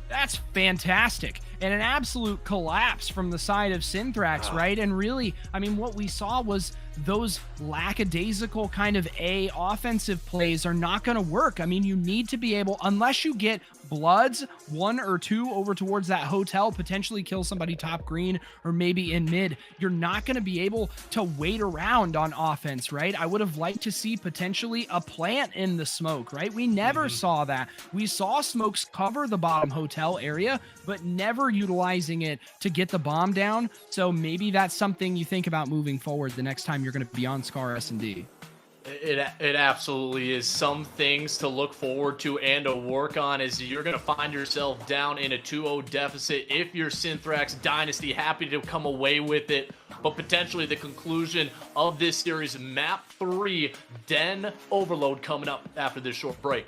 Speaker 3: that's fantastic. And an absolute collapse from the side of Synthrax, right? And really, I mean, what we saw was those lackadaisical kind of offensive plays are not going to work. I mean, you need to be able, unless you get Bloods 1 or 2 over towards that hotel, potentially kill somebody top green or maybe in mid, you're not going to be able to wait around on offense, right? I would have liked to see potentially a plant in the smoke, right? We never saw that. We saw smokes cover the bottom hotel area, but never utilizing it to get the bomb down. So maybe that's something you think about moving forward the next time you're going to be on Scar S&D.
Speaker 5: It absolutely is. Some things to look forward to and to work on as you're going to find yourself down in a 2-0 deficit. If you're Synthrax Dynasty, happy to come away with it, but potentially the conclusion of this series, map 3, Den Overload, coming up after this short break.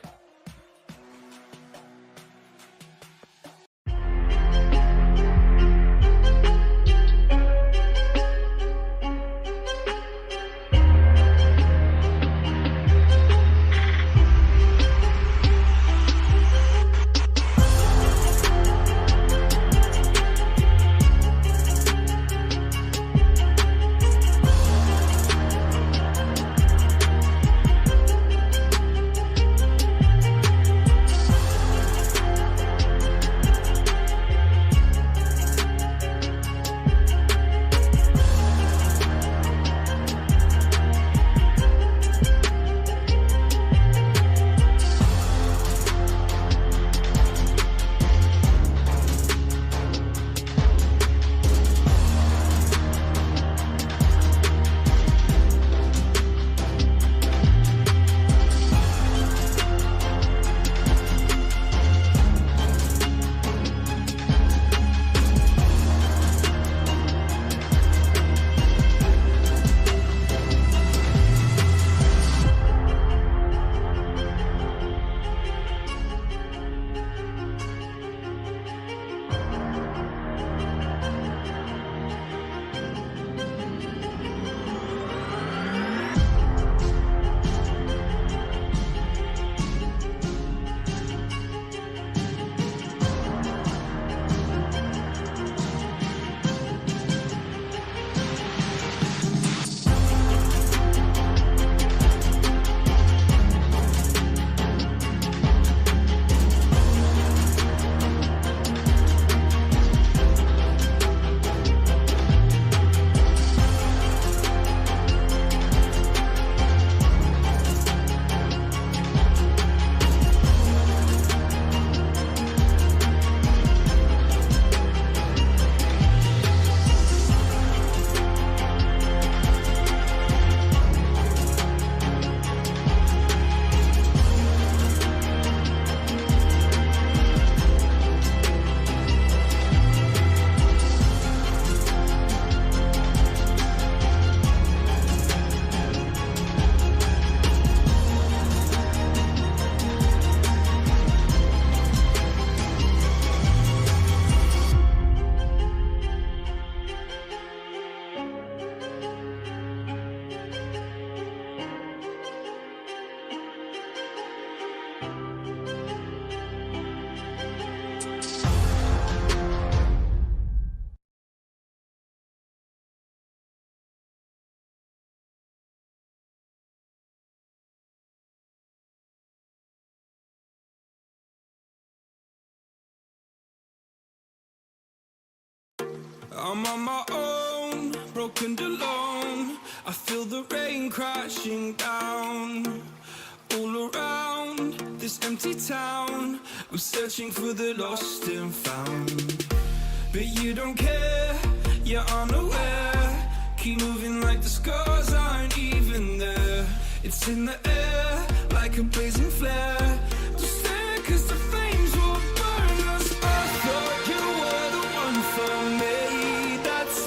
Speaker 2: I'm on my own, broken alone. I feel the rain crashing down all around this empty town. I'm searching for the lost and found, but you don't care, you're unaware. Keep moving like the scars aren't even there. It's in the air like a blazing flare. Just stare 'cause the flames will burn us. I thought you were the one for me.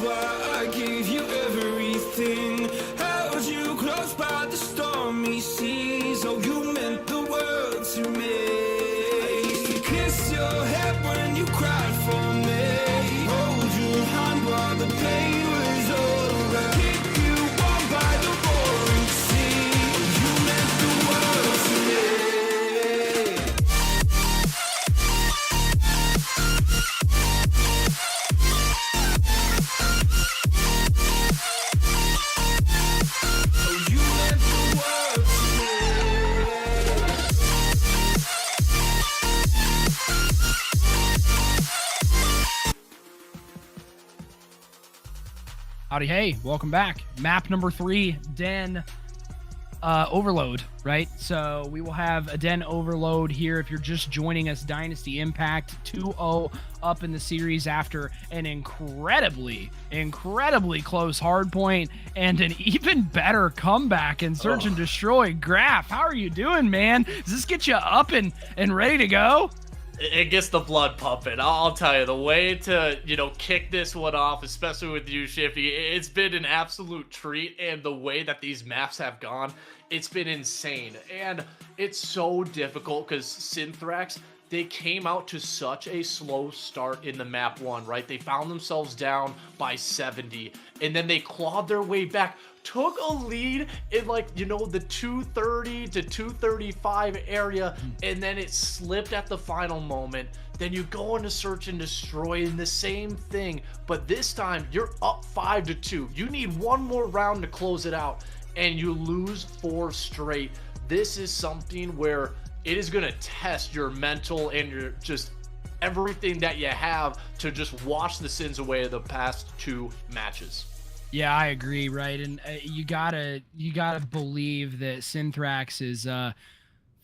Speaker 2: Why I gave you everything, held you close by the stormy seas. Oh, you meant the world to me. I used to kiss your
Speaker 3: Howdy, hey, welcome back. Map number 3, Den Overload, right? So we will have a Den Overload here. If you're just joining us, Dynasty Impact 2-0 up in the series after an incredibly close hardpoint and an even better comeback in Search and Destroy. Graph, how are you doing, man? Does this get you up and ready to go?
Speaker 5: It gets the blood pumping. I'll tell you, the way to, kick this one off, especially with you, Shifty, it's been an absolute treat. And the way that these maps have gone, it's been insane. And it's so difficult because Synthrax, they came out to such a slow start in the map 1, right? They found themselves down by 70, and then they clawed their way back, took a lead in the 230 to 235 area, and then it slipped at the final moment. Then you go into Search and Destroy in the same thing, but this time you're up 5-2. You need one more round to close it out, and you lose 4 straight. This is something where it is going to test your mental and your just everything that you have to just wash the sins away of the past 2 matches.
Speaker 3: Yeah, I agree, right? And you gotta believe that Synthrax is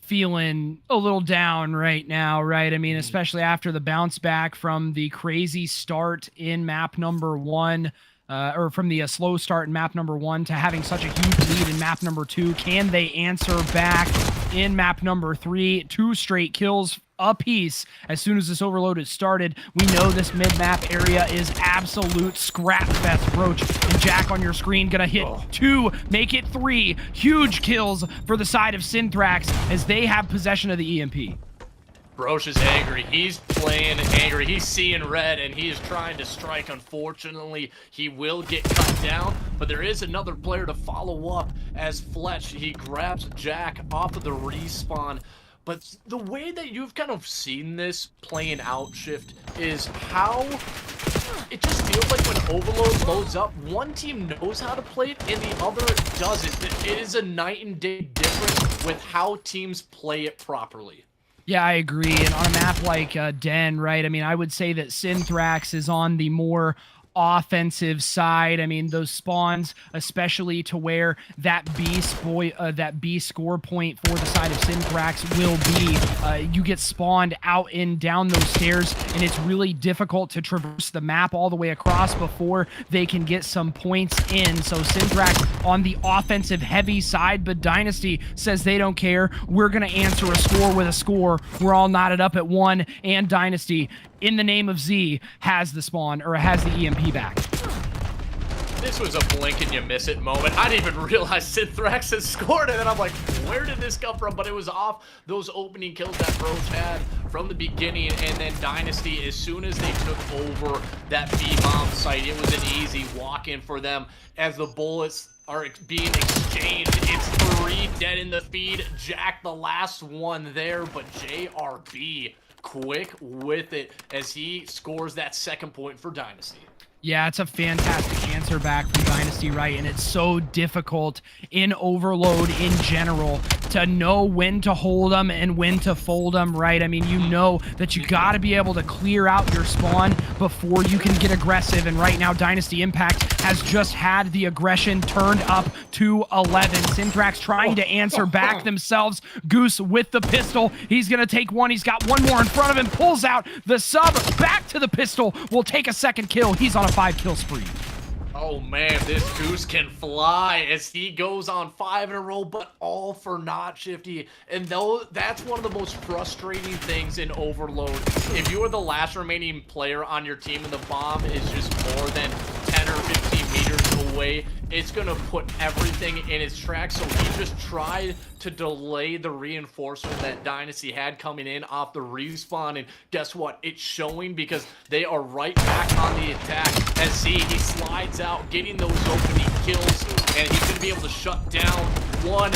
Speaker 3: feeling a little down right now, right? I mean, especially after the bounce back from the crazy start in map number 1, or from the slow start in map number 1 to having such a huge lead in map number 2. Can they answer back in map number 3? 2 straight kills apiece as soon as this overload is started. We know this mid-map area is absolute scrap fest. Broach and Jack on your screen gonna hit 2, make it 3 huge kills for the side of Synthrax as they have possession of the EMP.
Speaker 5: Broach is angry. He's playing angry. He's seeing red, and he is trying to strike. Unfortunately, he will get cut down, but there is another player to follow up as Fletch. He grabs Jack off of the respawn. But the way that you've kind of seen this playing out, Shift, is how it just feels like when Overload loads up, one team knows how to play it and the other doesn't. It is a night and day difference with how teams play it properly.
Speaker 3: Yeah, I agree. And on a map like Den, right, I mean, I would say that Synthrax is on the more offensive side. I mean, those spawns, especially to where that B score point for the side of Synthrax will be, you get spawned out and down those stairs, and it's really difficult to traverse the map all the way across before they can get some points in. So Synthrax on the offensive heavy side, but Dynasty says they don't care. We're going to answer a score with a score. We're all knotted up at 1, and Dynasty, in the name of Z, has the spawn, or has the EMP back.
Speaker 5: This was a blink and you miss it moment. I didn't even realize Synthrax had scored, and then I'm like, where did this come from? But it was off those opening kills that Broach had from the beginning, and then Dynasty, as soon as they took over that B-bomb site, it was an easy walk-in for them as the bullets are being exchanged. It's 3 dead in the feed. Jack, the last one there, but JRB quick with it as he scores that 2nd point for Dynasty.
Speaker 3: Yeah, it's a fantastic answer back from Dynasty, right? And it's so difficult in Overload in general to know when to hold them and when to fold them, right? I mean, you know that you got to be able to clear out your spawn before you can get aggressive. And right now, Dynasty Impact has just had the aggression turned up to 11. Synthrax trying to answer back themselves. Goose with the pistol. He's going to take one. He's got one more in front of him. Pulls out the sub. Back to the pistol. Will take a 2nd kill. He's on a 5-kill spree.
Speaker 5: Oh man, this Goose can fly as he goes on 5 in a row, but all for naught, Shifty. And though that's one of the most frustrating things in Overload. If you are the last remaining player on your team and the bomb is just more than 10 or 15 meters away, it's gonna put everything in its tracks. So he just tried to delay the reinforcement that Dynasty had coming in off the respawn, and guess what? It's showing because they are right back on the attack as he slides out, getting those opening kills, and he's gonna be able to shut down 1,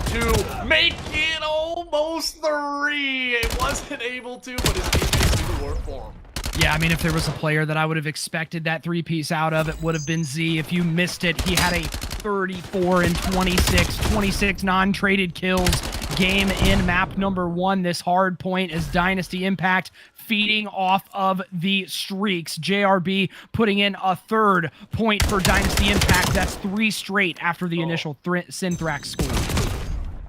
Speaker 5: 2, make it almost 3. It wasn't able to, but his teammates do the work for him.
Speaker 3: Yeah, I mean, if there was a player that I would have expected that 3-piece out of, it would have been Z. If you missed it, he had a 34 and 26 non-traded kills game in map number 1, this hard point as Dynasty Impact feeding off of the streaks. JRB putting in a 3rd point for Dynasty Impact. That's 3 straight after the initial Synthrax score.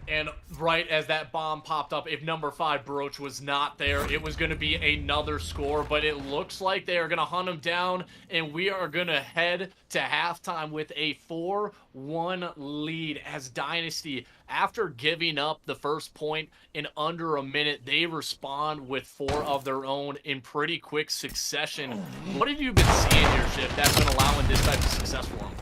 Speaker 5: And right as that bomb popped up, if number 5 Broach was not there, it was going to be another score, but it looks like they are going to hunt him down, and we are going to head to halftime with a 4-1 lead as Dynasty, after giving up the first point in under a minute, they respond with 4 of their own in pretty quick succession. What have you been seeing here, Shift, that's been allowing this type of success for them?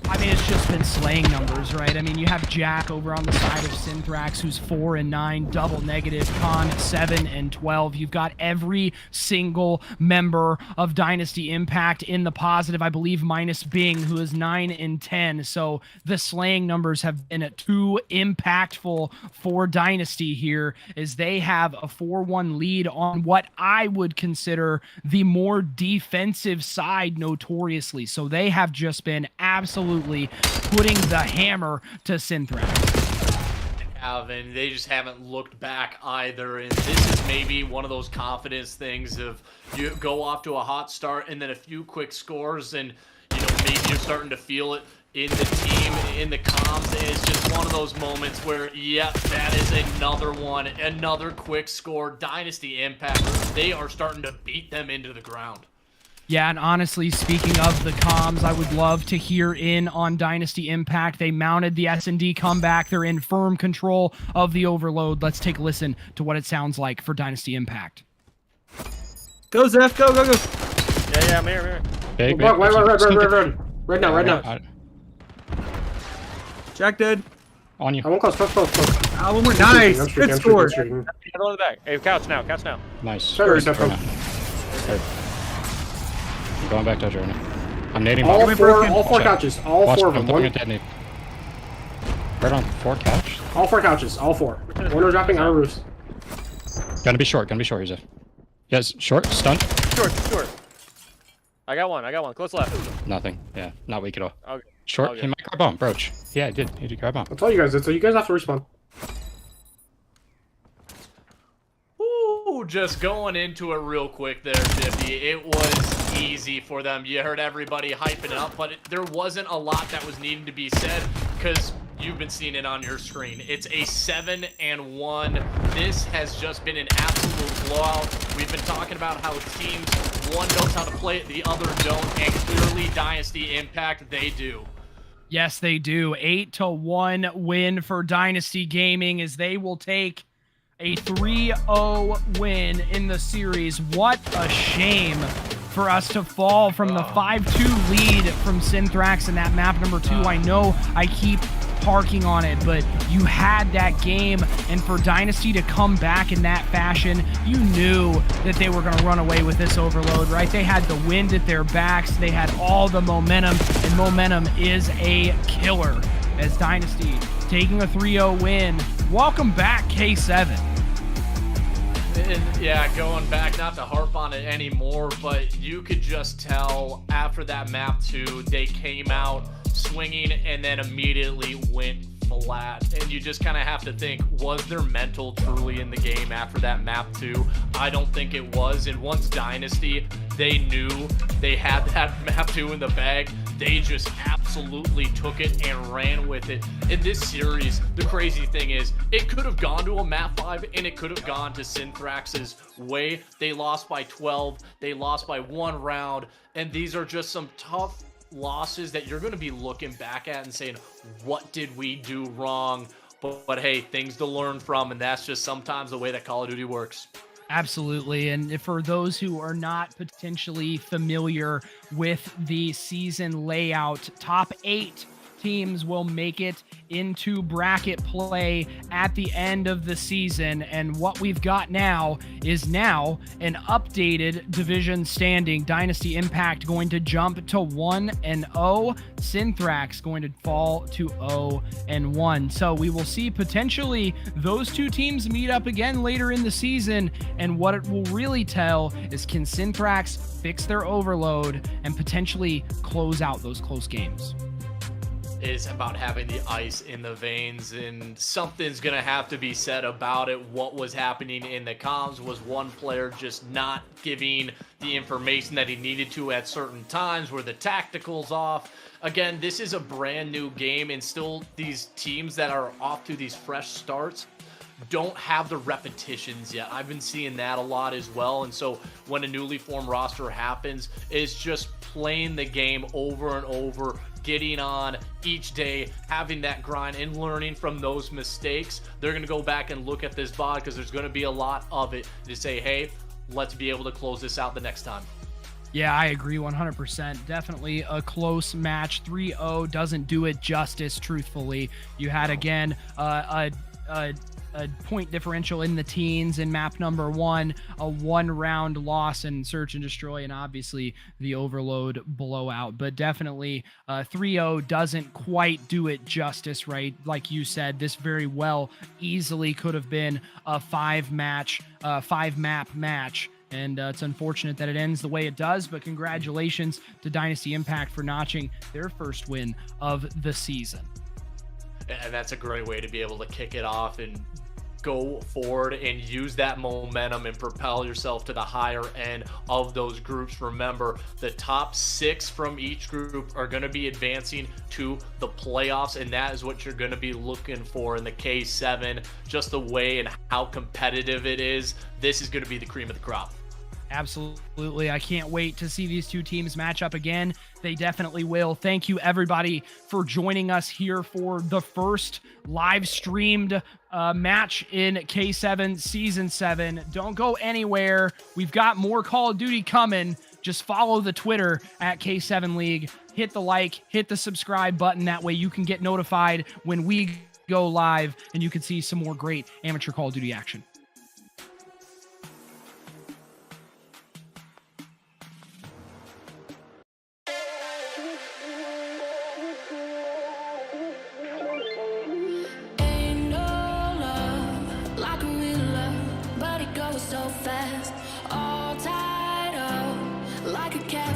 Speaker 3: I mean, it's just been slaying numbers, right? I mean, you have Jack over on the side of Synthrax, who's 4-9, double negative, Con 7-12. You've got every single member of Dynasty Impact in the positive, I believe, minus Bing, who is 9-10. So the slaying numbers have been too impactful for Dynasty here, as they have a 4-1 lead on what I would consider the more defensive side notoriously. So they have just been absolutely putting the hammer to Synthrax.
Speaker 5: And they just haven't looked back either, and this is maybe one of those confidence things of you go off to a hot start and then a few quick scores, and you know, maybe you're starting to feel it in the team, in the comms, and it's just one of those moments where, yep, that is another one, another quick score. Dynasty Impact, they are starting to beat them into the ground.
Speaker 3: Yeah, and honestly, speaking of the comms, I would love to hear in on Dynasty Impact. They mounted the S&D comeback. They're in firm control of the overload. Let's take a listen to what it sounds like for Dynasty Impact.
Speaker 8: Go, Zeph. Go, go, go.
Speaker 7: Yeah, I'm here.
Speaker 6: Big,
Speaker 8: Run. Right now. Jack dead.
Speaker 6: On you.
Speaker 8: I won't close. One more. Nice. Good score.
Speaker 7: Go to the back. Hey, couch now.
Speaker 6: Nice.
Speaker 8: Sorry, Zeph.
Speaker 6: I'm going back to Journey. I'm nading
Speaker 8: all four couches. All
Speaker 6: Watch,
Speaker 8: 4 of them.
Speaker 6: I'm throwing a detonate. Right on 4 couch.
Speaker 8: All 4 couches. All 4. One dropping on roofs.
Speaker 6: Gonna be short, Yusuf. Yes, short, stunned.
Speaker 7: Short. I got one. Close left.
Speaker 6: Nothing. Yeah, not weak at all.
Speaker 7: Okay.
Speaker 6: Short,
Speaker 7: Okay.
Speaker 6: he might grab bomb. Broach. Yeah, he did grab bomb.
Speaker 8: I'll tell you guys. So you guys have to respawn.
Speaker 5: Ooh, just going into it real quick there, Shifty. It was easy for them. You heard everybody hyping it up, but there wasn't a lot that was needing to be said because you've been seeing it on your screen. It's a 7-1. This has just been an absolute blowout. We've been talking about how teams, one knows how to play it, the other don't, and clearly Dynasty Impact, they do.
Speaker 3: Yes, they do. 8-1 win for Dynasty Gaming as they will take a 3-0 win in the series. What a shame for us to fall from the 5-2 lead from Synthrax in that map number 2. I know I keep harking on it, but you had that game, and for Dynasty to come back in that fashion, you knew that they were going to run away with this overload, right? They had the wind at their backs. They had all the momentum, and momentum is a killer as Dynasty taking a 3-0 win. Welcome back, K7.
Speaker 5: And yeah, going back, not to harp on it anymore, but you could just tell after that map 2, they came out swinging and then immediately went flat. And you just kind of have to think, was their mental truly in the game after that map 2? I don't think it was. And once Dynasty, they knew they had that map 2 in the bag, they just absolutely took it and ran with it. In this series, the crazy thing is, it could have gone to a map 5 and it could have gone to Synthrax's way. They lost by 12, they lost by 1 round, and these are just some tough losses that you're going to be looking back at and saying, what did we do wrong? But hey, things to learn from, and that's just sometimes the way that Call of Duty works.
Speaker 3: Absolutely. And for those who are not potentially familiar with the season layout, top 8 teams will make it into bracket play at the end of the season. And what we've got now is an updated division standing. Dynasty Impact going to jump to 1-0. Synthrax going to fall to 0-1. So we will see potentially those 2 teams meet up again later in the season. And what it will really tell is, can Synthrax fix their overload and potentially close out those close games?
Speaker 5: is about having the ice in the veins, and something's gonna have to be said about it. What was happening in the comms was one player just not giving the information that he needed to at certain times, where the tacticals off. Again, this is a brand new game, and still these teams that are off to these fresh starts don't have the repetitions yet. I've been seeing that a lot as well. And so when a newly formed roster happens, it's just playing the game over and over, getting on each day, having that grind and learning from those mistakes. They're going to go back and look at this VOD because there's going to be a lot of it to say, hey, let's be able to close this out the next time.
Speaker 3: Yeah, I agree 100%. Definitely a close match. 3-0 doesn't do it justice, truthfully. You had, again, a point differential in the teens in map number 1, a 1-round loss in search and destroy, and obviously the overload blowout. But definitely 3-0 doesn't quite do it justice, right? Like you said, this very well easily could have been a 5-map match. And it's unfortunate that it ends the way it does, but congratulations to Dynasty Impact for notching their first win of the season.
Speaker 5: And that's a great way to be able to kick it off and go forward and use that momentum and propel yourself to the higher end of those groups. Remember, the top 6 from each group are going to be advancing to the playoffs, and that is what you're going to be looking for in the K7. Just the way and how competitive it is, this is going to be the cream of the crop.
Speaker 3: Absolutely. I can't wait to see these two teams match up again. They definitely will. Thank you, everybody, for joining us here for the first live streamed match in K7 Season 7. Don't go anywhere. We've got more Call of Duty coming. Just follow the Twitter at K7 League. Hit the like, hit the subscribe button. That way you can get notified when we go live and you can see some more great amateur Call of Duty action.
Speaker 9: So fast, all tied up like a cat.